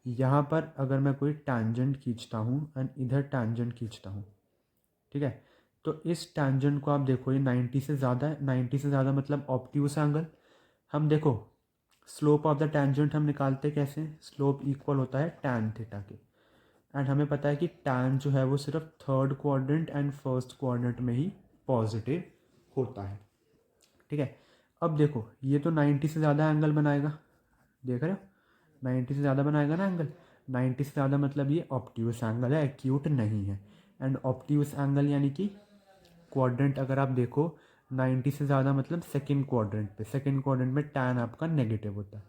यहाँ पर अगर मैं कोई टैंजेंट खींचता हूँ एंड इधर टैंजेंट खींचता हूँ, ठीक है, तो इस टैंजेंट को आप देखो ये 90 से ज़्यादा है। 90 से ज़्यादा मतलब ऑब्ट्यूस एंगल। हम देखो स्लोप ऑफ द टैंजेंट हम निकालते कैसे, स्लोप इक्वल होता है टैन थीटा के, एंड हमें पता है कि टैन जो है वो सिर्फ third quadrant and first quadrant में ही पॉजिटिव होता है। ठीक है, अब देखो ये तो 90 से ज़्यादा एंगल बनाएगा, देख रहे हो, 90 से ज़्यादा बनाएगा ना एंगल। 90 से ज़्यादा मतलब ये ऑब्ट्यूस एंगल है, एक्यूट नहीं है। एंड ऑब्ट्यूस एंगल यानी कि क्वाड्रेंट अगर आप देखो 90 से ज़्यादा मतलब सेकंड क्वाड्रेंट पे, सेकंड क्वाड्रेंट में टैन आपका नेगेटिव होता है।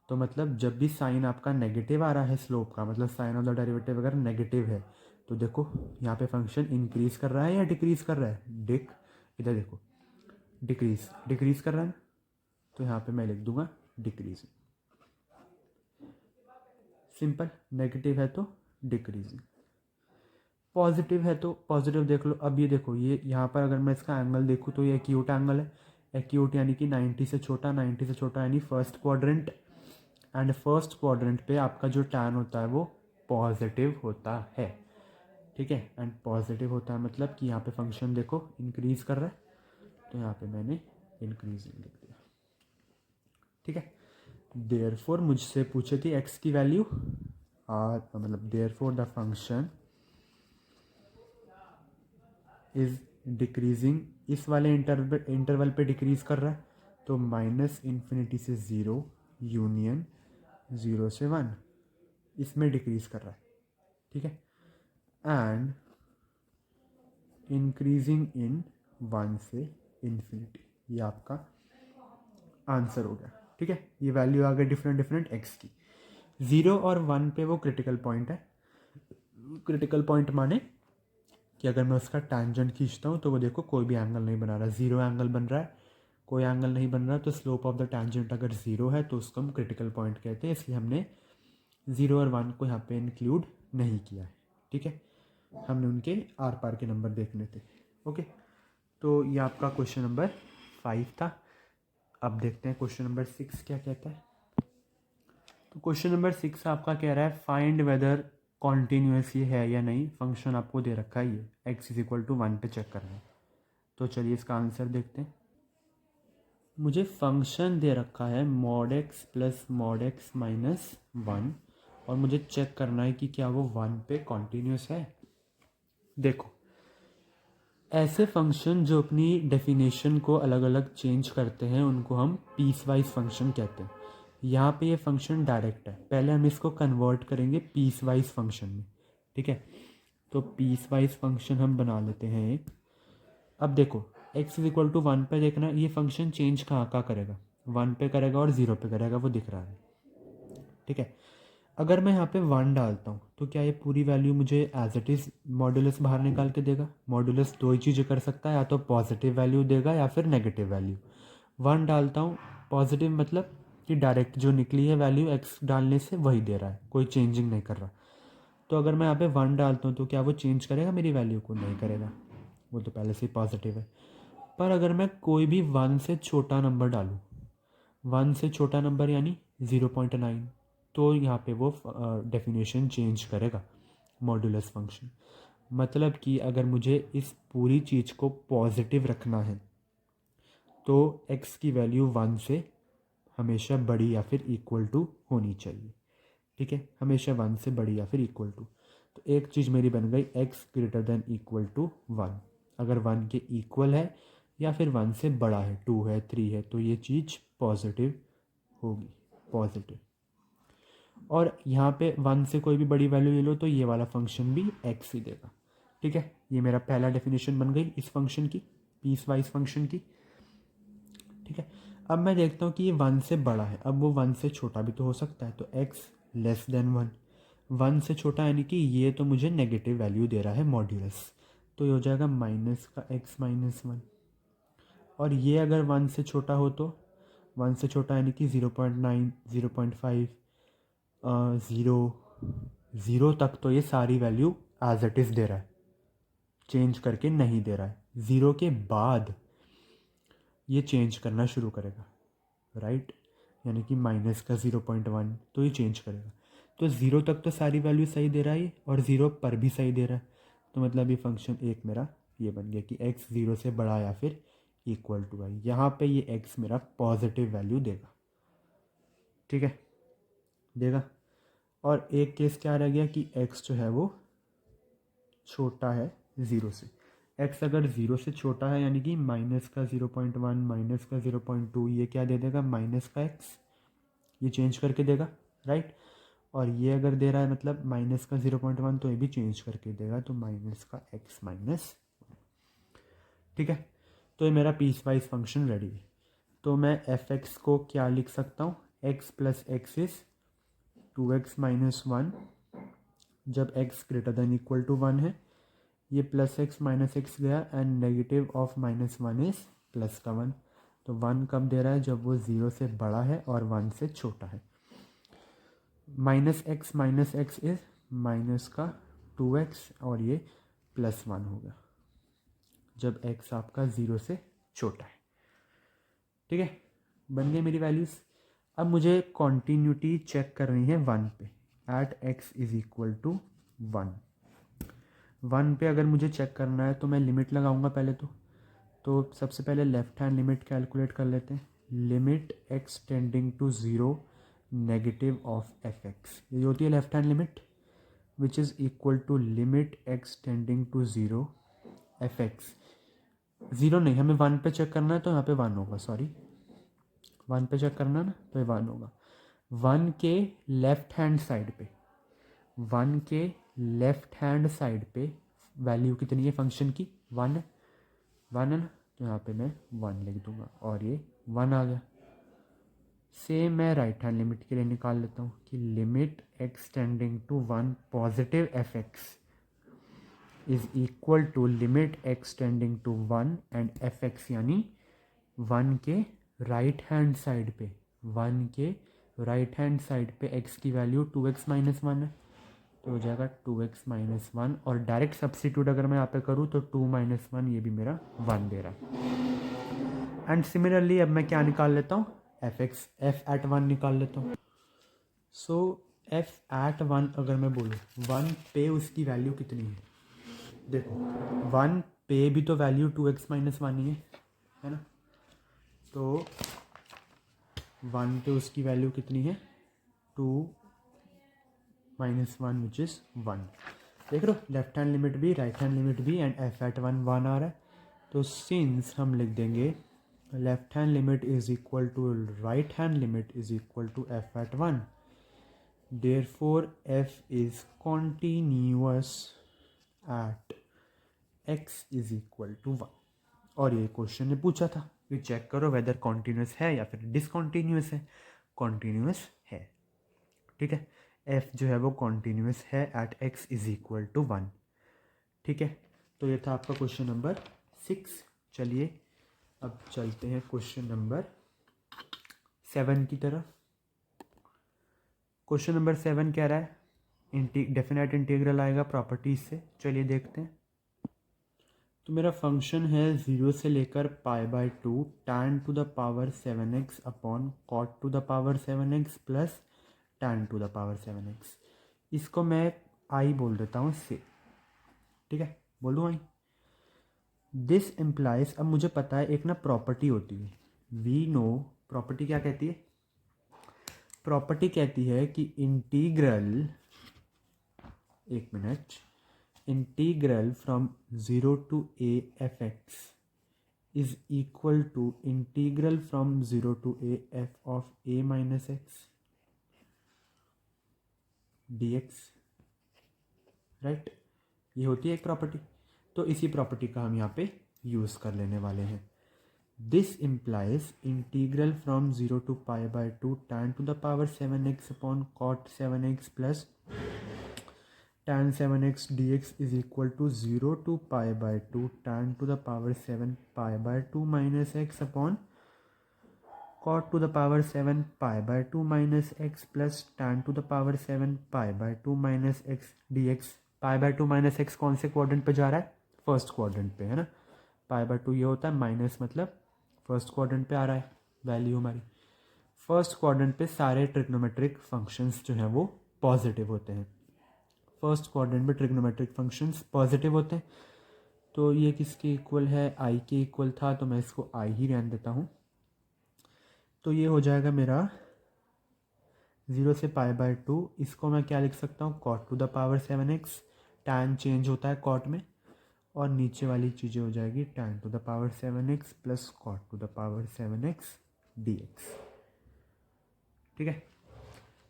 तो मतलब जब भी साइन आपका नेगेटिव आ रहा है स्लोप का, मतलब साइन ऑफ द डेरिवेटिव अगर नेगेटिव है, तो देखो यहाँ पे फंक्शन इंक्रीज कर रहा है या डिक्रीज कर रहा है, इधर देखो डिक्रीज कर रहा है ना, तो यहाँ पे मैं लिख दूंगा डिक्रीज। सिंपल, नेगेटिव है तो डिक्रीजिंग, पॉजिटिव है तो पॉजिटिव। देख लो, अब ये देखो, ये यहाँ पर अगर मैं इसका एंगल देखूँ तो ये एक्यूट एंगल है। एक्यूट यानी कि 90 से छोटा, 90 से छोटा यानी first quadrant, and first quadrant पे आपका जो टैन होता है वो पॉजिटिव होता है। ठीक है, एंड पॉजिटिव होता है मतलब कि यहाँ पे फंक्शन देखो इंक्रीज कर रहा है, तो यहाँ पे मैंने इंक्रीजिंग लिख दिया। ठीक है, देयरफॉर मुझसे पूछे थी एक्स की वैल्यू, और मतलब therefore the function is decreasing, इस वाले इंटरवल पे डिक्रीज कर रहा है, तो माइनस इन्फिनिटी से ज़ीरो यूनियन ज़ीरो से वन, इसमें डिक्रीज कर रहा है, ठीक है। एंड इंक्रीजिंग इन वन से इन्फिनिटी, ये आपका आंसर हो गया, ठीक है। ये वैल्यू आ गई डिफरेंट डिफरेंट एक्स की। ज़ीरो और वन पे वो क्रिटिकल पॉइंट है। क्रिटिकल पॉइंट माने कि अगर मैं उसका टैंजेंट खींचता हूँ तो वो देखो कोई भी एंगल नहीं बना रहा, ज़ीरो एंगल बन रहा है, कोई एंगल नहीं बन रहा, तो स्लोप ऑफ द टैंजेंट अगर ज़ीरो है तो उसको हम क्रिटिकल पॉइंट कहते हैं, इसलिए हमने ज़ीरो और वन को यहाँ पे इंक्लूड नहीं किया है, ठीक है। हमने उनके आर पार के नंबर देखने थे, ओके। तो ये आपका क्वेश्चन नंबर 5 था। अब देखते हैं क्वेश्चन नंबर 6 क्या कहता है। तो क्वेश्चन नंबर 6 आपका कह रहा है फाइंड वेदर कॉन्टीन्यूअस ये है या नहीं, फंक्शन आपको दे रखा है, ये x is equal to one पे चेक करना है। तो चलिए इसका आंसर देखते हैं। मुझे फंक्शन दे रखा है mod x plus mod x minus one, और मुझे चेक करना है कि क्या वो वन पे कॉन्टीन्यूअस है। देखो, ऐसे फंक्शन जो अपनी डेफिनेशन को अलग अलग चेंज करते हैं उनको हम पीस वाइज फंक्शन कहते हैं। यहाँ पे ये फंक्शन डायरेक्ट है, पहले हम इसको कन्वर्ट करेंगे पीस वाइज फंक्शन में, ठीक है। तो पीस वाइज फंक्शन हम बना लेते हैं एक। अब देखो, x is equal to one पे देखना, ये फंक्शन चेंज कहाँ करेगा, वन पे करेगा और ज़ीरो पे करेगा, वो दिख रहा है, ठीक है। अगर मैं यहाँ पे वन डालता हूँ तो क्या ये पूरी वैल्यू मुझे एज इट इज़ मॉड्यूलस बाहर निकाल के देगा। मॉड्यूलस दो ही चीज़ें कर सकता है, या तो पॉजिटिव वैल्यू देगा या फिर नेगेटिव वैल्यू। वन डालता हूँ पॉजिटिव, मतलब कि डायरेक्ट जो निकली है वैल्यू एक्स डालने से वही दे रहा है, कोई चेंजिंग नहीं कर रहा। तो अगर मैं यहाँ पे वन डालता हूँ तो क्या वो चेंज करेगा मेरी वैल्यू को, नहीं करेगा, वो तो पहले से ही पॉजिटिव है। पर अगर मैं कोई भी वन से छोटा नंबर डालूँ, वन से छोटा नंबर यानी 0.9, तो यहाँ पे वो डेफिनेशन चेंज करेगा मॉड्यूलस फंक्शन। मतलब कि अगर मुझे इस पूरी चीज़ को पॉजिटिव रखना है तो x की वैल्यू वन से हमेशा बड़ी या फिर इक्वल टू होनी चाहिए, ठीक है। हमेशा वन से बड़ी या फिर इक्वल टू। तो एक चीज़ मेरी बन गई x greater than equal to one. अगर वन के इक्वल है या फिर वन से बड़ा है, टू है, थ्री है, तो ये चीज़ पॉजिटिव होगी, पॉजिटिव। और यहाँ पे वन से कोई भी बड़ी वैल्यू ले लो तो ये वाला फंक्शन भी x ही देगा, ठीक है। ये मेरा पहला डेफिनेशन बन गई इस फंक्शन की, पीस वाइज फंक्शन की, ठीक है। अब मैं देखता हूँ कि ये वन से बड़ा है, अब वो वन से छोटा भी तो हो सकता है, तो x less than one. One से छोटा यानी कि ये तो मुझे नेगेटिव वैल्यू दे रहा है मॉड्यूलस, तो ये हो जाएगा माइनस का x माइनस वन। और ये अगर वन से छोटा हो तो वन से छोटा यानी कि 0.9, 0.5, ज़ीरो, ज़ीरो तक तो ये सारी वैल्यू एज इट इज़ दे रहा है, चेंज करके नहीं दे रहा है। ज़ीरो के बाद ये चेंज करना शुरू करेगा, राइट, यानी कि माइनस का 0.1, तो ये चेंज करेगा। तो ज़ीरो तक तो सारी वैल्यू सही दे रहा है और ज़ीरो पर भी सही दे रहा है, तो मतलब ये फंक्शन एक मेरा ये बन गया कि x ज़ीरो से बड़ा या फिर इक्वल टू आई। यहाँ पे ये x मेरा पॉजिटिव वैल्यू देगा, ठीक है, देगा। और एक केस क्या रह गया कि x जो है वो छोटा है ज़ीरो से। x अगर ज़ीरो से छोटा है यानी कि माइनस का 0.1, माइनस का 0.2, ये क्या दे देगा, माइनस का x, ये चेंज करके देगा, राइट। और ये अगर दे रहा है मतलब माइनस का 0.1, तो ये भी चेंज करके देगा, तो माइनस का x माइनस, ठीक है। तो ये मेरा पीस वाइज फंक्शन रेडी है। तो मैं एफ एक्स को क्या लिख सकता हूँ, x plus x is 2x minus one, जब x greater than equal to one है। ये प्लस एक्स माइनस एक्स गया, and negative of minus one is plus का वन। तो वन कब दे रहा है, जब वो ज़ीरो से बड़ा है और वन से छोटा है। माइनस एक्स इज माइनस का 2x, और ये प्लस वन होगा जब x आपका ज़ीरो से छोटा है, ठीक है। बन गई मेरी वैल्यूज़। अब मुझे कॉन्टीन्यूटी चेक करनी है वन पे, at x is equal to one. One पे अगर मुझे चेक करना है तो मैं लिमिट लगाऊंगा पहले तो सबसे पहले लेफ्ट हैंड लिमिट कैलकुलेट कर लेते हैं। Limit x tending to zero negative of f x, ये होती है left hand limit, which is equal to limit x tending to zero f x. Zero नहीं, हमें वन पे चेक करना है तो यहाँ पे वन होगा, सॉरी वन पे चेक करना है ना तो ये वन होगा। वन के लेफ्ट हैंड साइड पे, वन के लेफ्ट हैंड साइड पे वैल्यू कितनी है फंक्शन की, वन है, वन है ना, तो यहाँ पे मैं वन लिख दूंगा और ये वन आ गया। सेम मैं राइट हैंड लिमिट के लिए निकाल लेता हूँ कि limit x tending to one positive f x is equal to limit x tending to one and f x, यानी वन के राइट हैंड साइड पे, वन के राइट हैंड साइड पे एक्स की value two x minus one है, तो हो जाएगा टू एक्स माइनस वन, और डायरेक्ट सब्सिट्यूट अगर मैं यहाँ पे करूँ तो टू माइनस वन, ये भी मेरा वन दे रहा है। एंड सिमिलरली अब मैं क्या निकाल लेता हूँ, f x, f at one निकाल लेता हूँ। सो एफ एट वन अगर मैं बोलूँ, वन पे उसकी वैल्यू कितनी है, देखो वन पे भी तो value two x minus one ही है ना, तो वन पे उसकी वैल्यू कितनी है, two minus one which is one. देख रहे हो लेफ्ट हैंड लिमिट भी राइट हैंड लिमिट भी and f at one one आ रहा है, तो सिंस हम लिख देंगे left hand limit is equal to right hand limit is equal to f at one, therefore f is continuous at x is equal to one. और ये question ने पूछा था कि चेक करो वेदर कॉन्टिन्यूस है या फिर डिसकॉन्टिन्यूस है, कॉन्टिन्यूस है, ठीक है, एफ जो है वो कॉन्टिन्यूस है at x is equal to one, ठीक है। तो ये था आपका क्वेश्चन नंबर 6। चलिए अब चलते हैं क्वेश्चन नंबर 7 की तरफ। क्वेश्चन नंबर 7 कह रहा है डेफिनेट इंटीग्रल आएगा प्रॉपर्टीज से, चलिए देखते हैं। तो मेरा फंक्शन है 0 से लेकर pi by two tan to the power 7x upon cot to the power 7x plus tan to the power 7x। इसको मैं आई बोल देता हूँ से, ठीक है, बोलूँ आई। दिस इम्प्लाइज, अब मुझे पता है एक ना प्रॉपर्टी होती है, वी नो, प्रॉपर्टी क्या कहती है, प्रॉपर्टी कहती है कि इंटीग्रल, एक minute, integral from 0 to a f x is equal to integral from 0 to a f of a minus x d x, right, ये होती है एक प्रॉपर्टी। तो इसी प्रॉपर्टी का हम यहाँ पे यूज़ कर लेने वाले हैं। This implies integral from 0 to pi by two tan to the power 7x upon cot 7x plus tan 7x dx is equal to 0 to pi by 2 tan to the power 7 pi by 2 minus x upon cot to the power 7 pi by 2 minus x plus tan to the power 7 pi by 2 minus x dx। pi by 2 minus x कौन से quadrant पे जा रहा है, first quadrant पे है ना, pi by 2 ये होता है माइनस, मतलब फर्स्ट क्वाड्रेंट पे आ रहा है वैल्यू हमारी। फर्स्ट क्वाड्रेंट पे सारे ट्रिग्नोमेट्रिक फंक्शंस जो हैं वो पॉजिटिव होते हैं, फर्स्ट क्वाड्रेंट में ट्रिग्नोमेट्रिक फंक्शंस पॉजिटिव होते हैं। तो ये किसके इक्वल है, आई के इक्वल था, तो मैं इसको आई ही रहने देता हूँ। तो ये हो जाएगा मेरा 0 से पाई बाय टू, इसको मैं क्या लिख सकता हूँ, cot to the power 7x, tan change होता है कॉट में, और नीचे वाली चीज़ें हो जाएगी tan to the power 7x plus cot to the power 7x dx, ठीक है।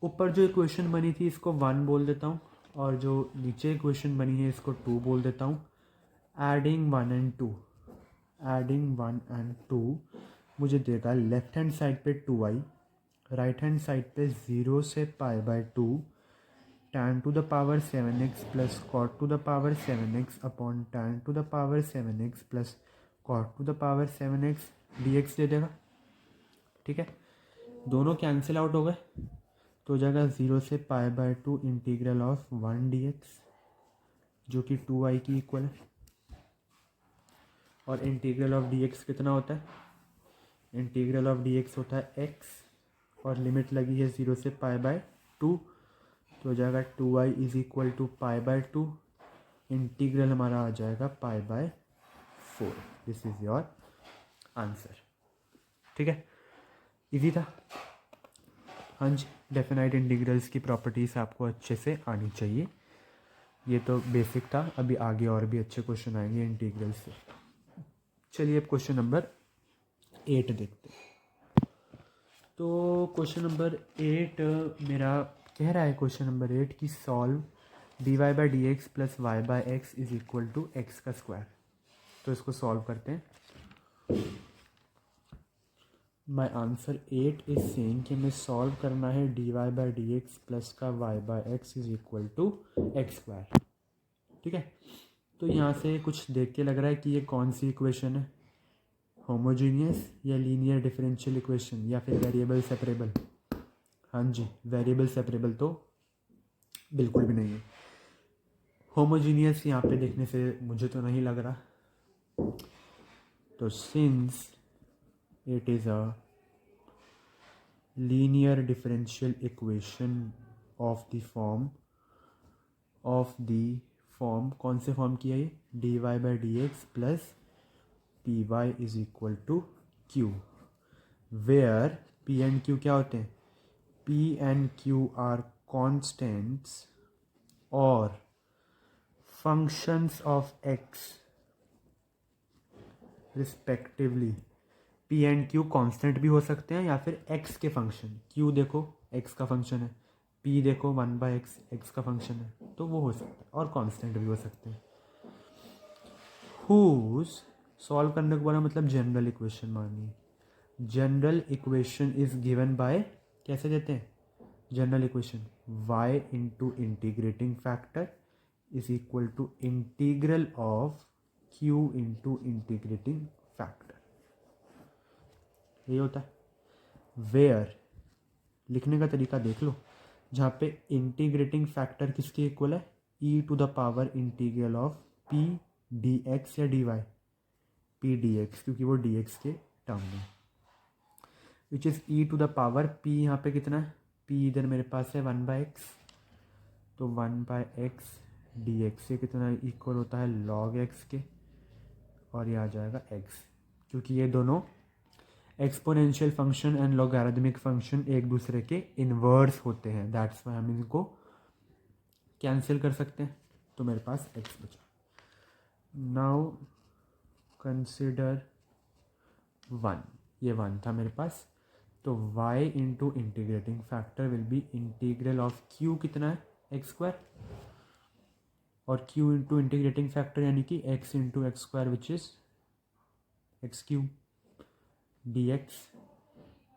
ऊपर जो इक्वेशन बनी थी इसको 1 बोल देता हूँ, और जो नीचे इक्वेशन बनी है इसको 2 बोल देता हूँ। एडिंग 1 एंड 2, एडिंग 1 एंड 2 मुझे देगा लेफ्ट हैंड साइड पे 2i, राइट हैंड साइड पे 0 से pi by two tan to the power 7x plus cot to the power 7x upon tan to the power 7x plus cot to the power 7x dx दे देगा, ठीक है। दोनों cancel out हो गए, तो हो जाएगा 0 से pi by two integral of 1 dx जो कि 2i की इक्वल है, और इंटीग्रल ऑफ dx कितना होता है, इंटीग्रल ऑफ dx होता है x, और लिमिट लगी है 0 से पाई बाय टू, तो हो जाएगा 2i is equal to pi by two, integral हमारा आ जाएगा pi by 4। This is your answer, ठीक है, इजी था, हाँ जी। डेफिनाइट इंटीग्रल्स की प्रॉपर्टीज़ आपको अच्छे से आनी चाहिए। ये तो बेसिक था, अभी आगे और भी अच्छे क्वेश्चन आएंगे इंटीग्रल से। चलिए अब क्वेश्चन नंबर 8 देखते हैं। तो क्वेश्चन नंबर 8 मेरा कह रहा है, क्वेश्चन नंबर 8 की solve dy by d x plus y by x is equal to x का स्क्वायर। तो इसको सॉल्व करते हैं। माई आंसर 8 इज सेइंग कि हमें सॉल्व करना है dy by d x plus का y by x is equal to x square. ठीक है, तो यहाँ से कुछ देख के लग रहा है कि ये कौन सी इक्वेशन है, होमोजीनियस या लीनियर डिफरेंशियल इक्वेशन या फिर वेरिएबल सेपरेबल। हाँ जी, वेरिएबल सेपरेबल तो बिल्कुल भी नहीं है। होमोजीनियस यहाँ पे देखने से मुझे तो नहीं लग रहा। तो since it is a linear differential equation of the form कौन से फॉर्म की है ये, d y by d x plus p y is equal to q, where p and q क्या होते हैं, p and q are constants और functions of x respectively. P and q constant भी हो सकते हैं या फिर एक्स के फंक्शन। क्यू देखो एक्स का फंक्शन है, पी देखो 1/x एक्स का फंक्शन है, तो वो हो सकता है, और कांस्टेंट भी हो सकते हैं। हुज सॉल्व करने के बाद मतलब जनरल इक्वेशन मानिए, general equation is given by, कैसे देते हैं general equation, y into integrating factor is equal to integral of q into integrating factor. ये होता है। वेयर लिखने का तरीका देख लो, जहाँ पे इंटीग्रेटिंग फैक्टर किसके इक्वल है, e to the power integral of p dx या dy, p dx क्योंकि वो dx के टर्म में, which is e to the power p यहाँ पे कितना है, p इधर मेरे पास है 1/x, तो 1/x dx से कितना इक्वल होता है log x के, और ये आ जाएगा x, क्योंकि ये दोनों exponential function and logarithmic function एक दूसरे के इन्वर्स होते हैं, दैट्स वाई हम इनको कैंसिल कर सकते हैं, तो मेरे पास x बचा। नाउ कंसिडर 1, ये 1 था मेरे पास, तो y into integrating factor will be integral of q कितना है एक्स स्क्वायर, और q इंटू इंटीग्रेटिंग फैक्टर यानी कि x into x square which is x cube dx,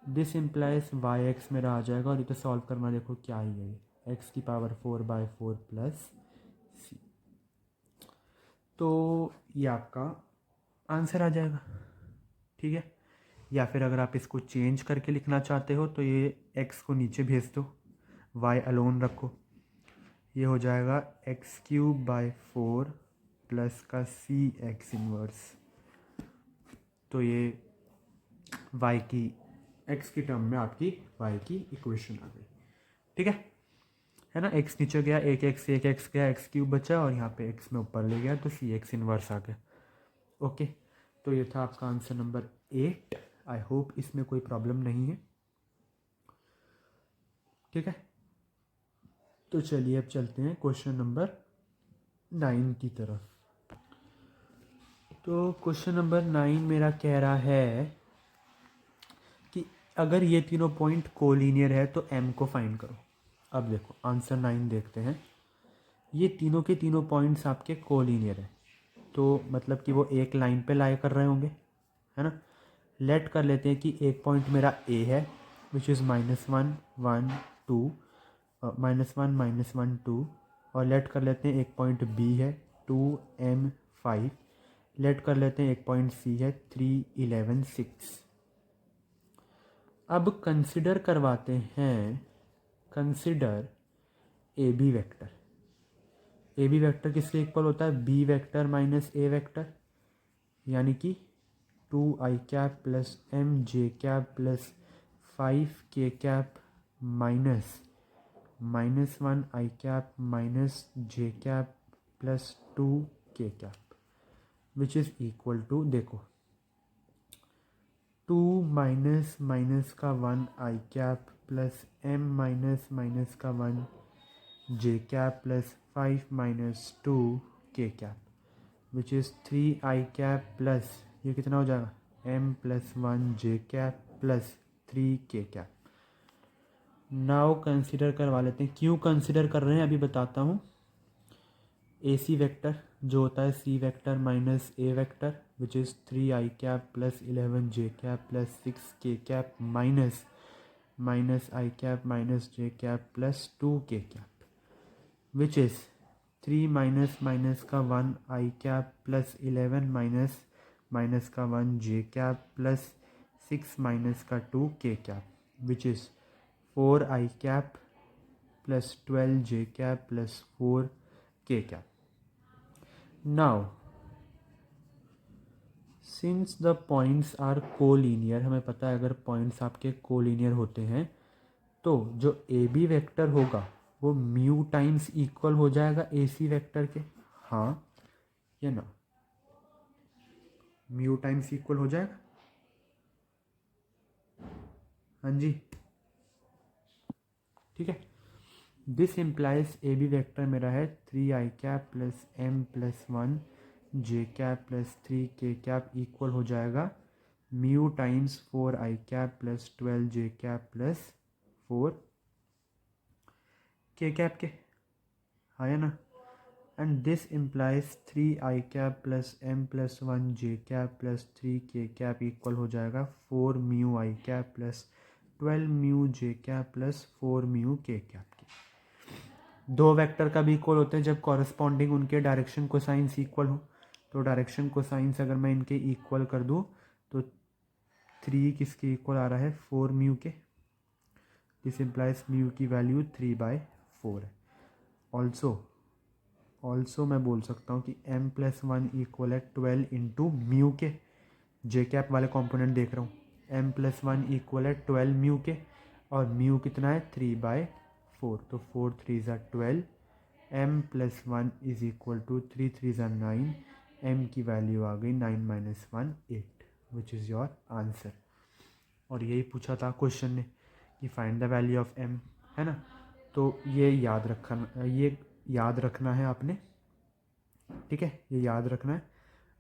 this implies y x मेरा आ जाएगा, और ये तो सॉल्व करना देखो क्या ही है, एक्स की पावर 4/4 प्लस सी, तो ये आपका आंसर आ जाएगा। ठीक है, या फिर अगर आप इसको चेंज करके लिखना चाहते हो तो ये एक्स को नीचे भेज दो, वाई अलोन रखो, ये हो जाएगा x³/4 प्लस का सी एक्स इनवर्स, तो ये y की x की टर्म में आपकी y की इक्वेशन आ गई। ठीक है ना, x नीचे गया, एक x गया, x³ बचा, और यहाँ पे x में ऊपर ले गया तो सी एक्स इनवर्स आ गया। ओके, तो ये था आपका आंसर नंबर 8। आई होप इसमें कोई प्रॉब्लम नहीं है। ठीक है, तो चलिए अब चलते हैं क्वेश्चन नंबर 9 की तरफ। तो क्वेश्चन नंबर 9 मेरा कह रहा है कि अगर ये तीनों पॉइंट कोलिनियर है तो m को फाइंड करो। अब देखो आंसर 9 देखते हैं, ये तीनों के तीनों पॉइंट्स आपके कोलिनियर है, तो मतलब कि वो एक लाइन पे लाई कर रहे होंगे, है ना। लेट कर लेते हैं कि एक पॉइंट मेरा a है विच इज़ -1 1 2, -1 -1 2, और लेट कर लेते हैं एक पॉइंट b है 2 m 5, लेट कर लेते हैं एक पॉइंट c है 3 11 6। अब कंसिडर करवाते हैं, consider A B vector. A B vector किसके इक्वल होता है, बी वेक्टर माइनस ए वेक्टर, यानी कि 2i plus mj plus 5k minus -1i minus j plus 2k, which is equal to, देखो 2 माइनस का 1i plus m minus minus का 1 j cap plus 5 minus 2 k cap which is 3 i cap plus ये कितना हो जाएगा m plus 1 j cap plus 3 k cap. Now consider करवा लेते हैं, क्यों कंसिडर कर रहे हैं अभी बताता हूँ। ए सी वेक्टर जो होता है c vector minus A vector which is 3 i cap plus 11 j cap plus 6 k cap minus minus i cap minus j cap plus 2 k cap which is 3 minus minus का 1 i cap plus 11 minus minus का 1 j cap plus 6 minus का 2 k cap which is 4 i cap plus 12 j cap plus 4 k cap. Now since the points are collinear, हमें पता है अगर points आपके collinear होते हैं तो जो ए बी वेक्टर होगा वो म्यू टाइम्स इक्वल हो जाएगा ए सी वेक्टर के, हाँ या ना, म्यू टाइम्स इक्वल हो जाएगा, हाँ जी ठीक है। This implies A B vector मेरा है 3 i cap plus m plus 1 j cap plus 3 k cap equal हो जाएगा mu times 4 i cap plus 12 j cap plus 4 k cap के, हाँ या ना। And this implies 3 i cap plus m plus 1 j cap plus 3 k cap equal हो जाएगा 4 mu i cap plus 12 mu j cap plus 4 mu k cap के। दो vector का भी इक्वल होते हैं जब कॉरस्पॉन्डिंग उनके डायरेक्शन कोसाइंस इक्वल हो। तो डायरेक्शन कोसाइंस अगर मैं इनके इक्वल कर दूँ तो 3 किसके इक्वल आ रहा है 4 म्यू के। दिस इम्प्लाइज म्यू की वैल्यू 3/4 है। ऑल्सो मैं बोल सकता हूँ कि m प्लस 1 इक्वल है 12 इंटू म्यू के, जे कैप वाले कॉम्पोनेंट देख रहा हूँ, m प्लस 1 इक्वल है 12 म्यू के और म्यू कितना है 3/4, तो 4 3 ज़ा 12, m plus 1 is equal to 3 3 ज़ा 9, m की वैल्यू आ गई 9 minus 1 8 which is your answer. और यही पूछा था क्वेश्चन ने कि find the value of m, है ना। तो ये याद रखना है आपने, ठीक है, ये याद रखना है।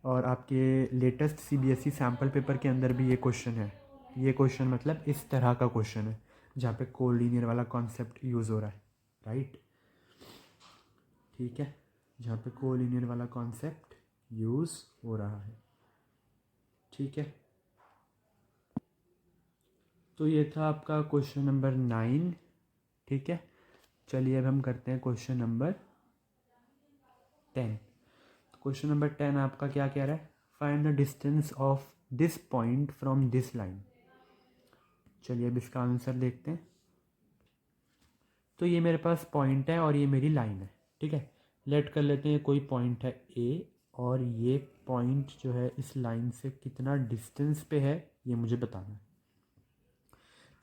और आपके लेटेस्ट CBSE सैम्पल पेपर के अंदर भी ये क्वेश्चन है। ये क्वेश्चन मतलब इस तरह का क्वेश्चन है जहाँ पे कोलिनियर वाला कॉन्सेप्ट यूज़ हो रहा है, राइट, ठीक है, जहाँ पे कोलिनियर वाला कॉन्सेप्ट यूज़ हो रहा है, ठीक है। तो ये था आपका क्वेश्चन नंबर 9, ठीक है। चलिए अब हम करते हैं क्वेश्चन नंबर 10। क्वेश्चन नंबर 10 आपका क्या कह रहा है, find the distance of this point from this line. चलिए अब इसका आंसर देखते हैं। तो ये मेरे पास पॉइंट है और ये मेरी लाइन है, ठीक है। लेट कर लेते हैं कोई पॉइंट है ए और ये पॉइंट जो है इस लाइन से कितना डिस्टेंस पे है ये मुझे बताना है।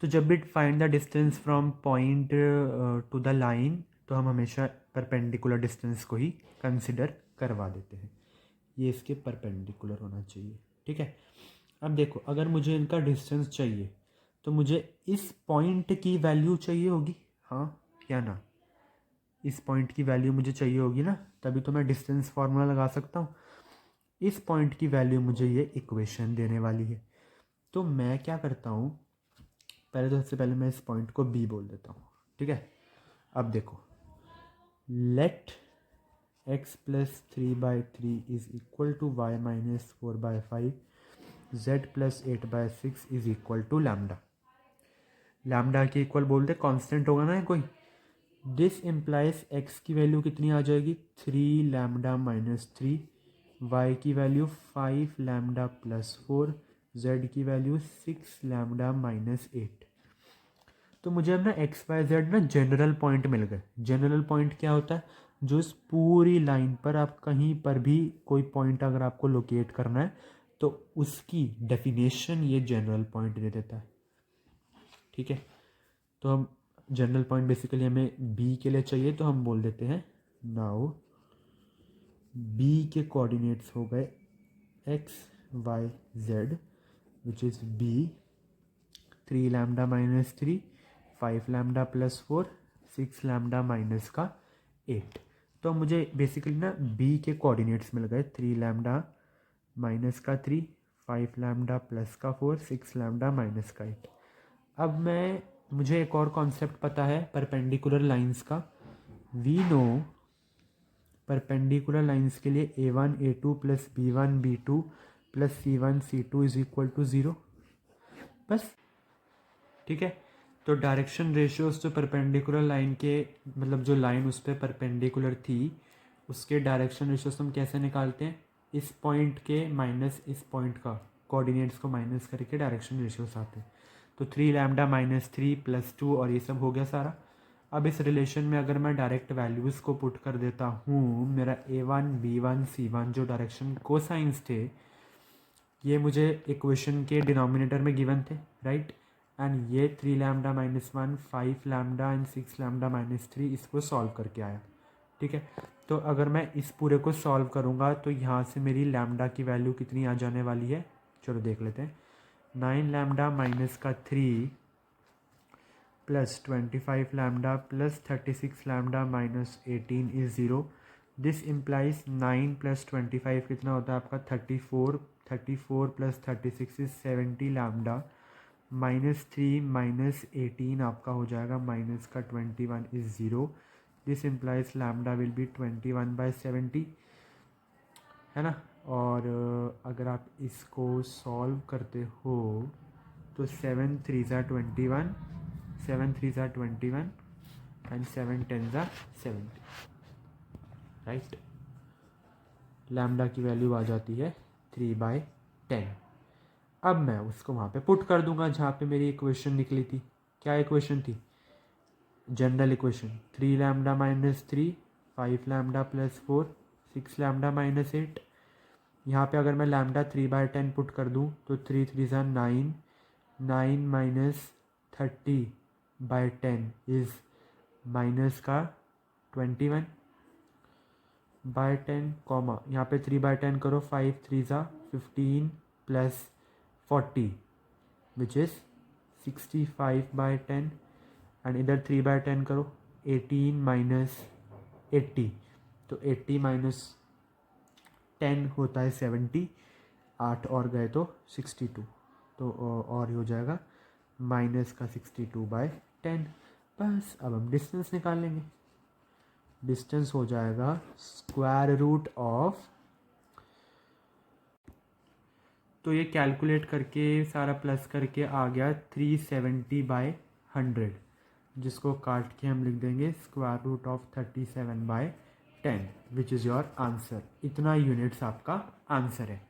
तो जब भी find the distance from point two the line तो हम हमेशा परपेंडिकुलर डिस्टेंस को ही कंसिडर करवा देते हैं, ये इसके परपेंडिकुलर होना चाहिए, ठीक है। अब देखो अगर मुझे इनका डिस्टेंस चाहिए तो मुझे इस पॉइंट की वैल्यू चाहिए होगी, हाँ या ना, इस पॉइंट की वैल्यू मुझे चाहिए होगी ना, तभी तो मैं डिस्टेंस फार्मूला लगा सकता हूँ। इस पॉइंट की वैल्यू मुझे ये इक्वेशन देने वाली है। तो मैं क्या करता हूँ, पहले तो सबसे पहले मैं इस पॉइंट को बी बोल देता हूँ, ठीक है। अब देखो let x plus 3/3 is equal to y minus 4/5, z plus 8/6 is equal to lambda. Lambda के इक्वल बोलते कांस्टेंट होगा ना कोई। दिस इम्प्लाइज x की वैल्यू कितनी आ जाएगी 3 लैम्डा माइनस 3, y की वैल्यू 5 लैम्डा प्लस 4, z की वैल्यू 6 लैम्डा माइनस 8। तो मुझे अब ना XYZ ना जनरल पॉइंट मिल गए। जनरल पॉइंट क्या होता है, जो इस पूरी लाइन पर आप कहीं पर भी कोई पॉइंट अगर आपको लोकेट करना है तो उसकी डेफिनेशन ये जनरल पॉइंट दे देता है, ठीक है। तो हम जनरल पॉइंट बेसिकली हमें बी के लिए चाहिए तो हम बोल देते हैं नाउ बी के कोऑर्डिनेट्स हो गए XYZ which is be 3 lambda minus 3, 5 lambda plus 4, 6 lambda minus का 8। तो मुझे बेसिकली ना बी के कोऑर्डिनेट्स मिल गए, 3 लैम्डा माइनस का 3, 5 लैम्डा प्लस का 4, 6 लैम्डा माइनस का 8। अब मुझे एक और कॉन्सेप्ट पता है परपेंडिकुलर लाइंस का। वी नो परपेंडिकुलर लाइंस के लिए a1 a2 plus b1 b2 plus c1 c2 is equal to 0। बस, ठीक है। तो डायरेक्शन रेशियोज जो परपेंडिकुलर लाइन के, मतलब जो लाइन उस पर परपेंडिकुलर थी उसके डायरेक्शन रेशियोज हम कैसे निकालते हैं, इस पॉइंट के माइनस इस पॉइंट का कोऑर्डिनेट्स को माइनस करके डायरेक्शन रेशियोज आते हैं। तो 3 लैम्डा माइनस 3 प्लस 2 और ये सब हो गया सारा। अब इस रिलेशन में अगर मैं डायरेक्ट वैल्यूज़ को पुट कर देता हूँ, मेरा a1 b1 c1 जो डायरेक्शन कोसाइंस थे ये मुझे इक्वेशन के डिनोमिनेटर में गिवन थे, राइट। एंड ये 3 lambda minus 1, 5 lambda and 6 lambda minus 3 इसको सॉल्व करके आया, ठीक है। तो अगर मैं इस पूरे को सॉल्व करूँगा तो यहाँ से मेरी लैम्डा की वैल्यू कितनी आ जाने वाली है, चलो देख लेते हैं। 9 लैम्डा माइनस का 3 plus 25 lambda plus 36 lambda minus 18 is 0। This implies 9 plus 25 कितना होता है आपका 34, 34 plus 36 is 70 lambda minus 3 minus 18 आपका हो जाएगा माइनस का 21 is 0। This implies lambda will be 21/70, है ना। और अगर आप इसको सॉल्व करते हो तो 7 3 ज़ा 21, 7 3 ज़ा 21 एंड 7 10 ज़ा 70, राइट। लैम्डा की वैल्यू आ जाती है 3/10। अब मैं उसको वहाँ पे पुट कर दूंगा जहाँ पे मेरी इक्वेशन निकली थी। क्या इक्वेशन थी, general equation 3 lambda minus 3, 5 lambda plus 4, 6 lambda minus 8। यहाँ पे अगर मैं लैम्डा 3/10 पुट कर दूँ तो 3 3 ज़ा 9, 9 माइनस 30/10 इज़ माइनस का 21/10 कॉमा यहाँ पे 3/10 करो, 5 3 ज़ा 15 प्लस 40 विच इज़ 65/10 एंड इधर 3/10 करो, 18 माइनस 80, तो 80 माइनस 10 होता है 70, 8 और गए तो 62, तो और हो जाएगा माइनस का 62/10। बस अब हम डिस्टेंस निकाल लेंगे। डिस्टेंस हो जाएगा स्क्वायर रूट ऑफ, तो ये कैलकुलेट करके सारा प्लस करके आ गया 370/100, जिसको काट के हम लिख देंगे square root of 37/10 which is your answer. इतना यूनिट्स आपका आंसर है,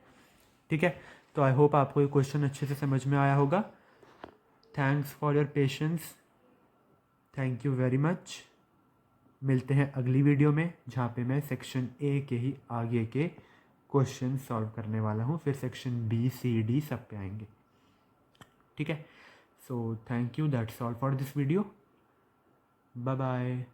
ठीक है। तो आई होप आपको ये क्वेश्चन अच्छे से समझ में आया होगा। Thanks for your patience, thank you very much. मिलते हैं अगली वीडियो में जहाँ पे मैं सेक्शन ए के ही आगे के क्वेश्चन सॉल्व करने वाला हूँ, फिर सेक्शन बी सी डी सब पे आएंगे, ठीक है। So thank you, that's all for this video, bye bye.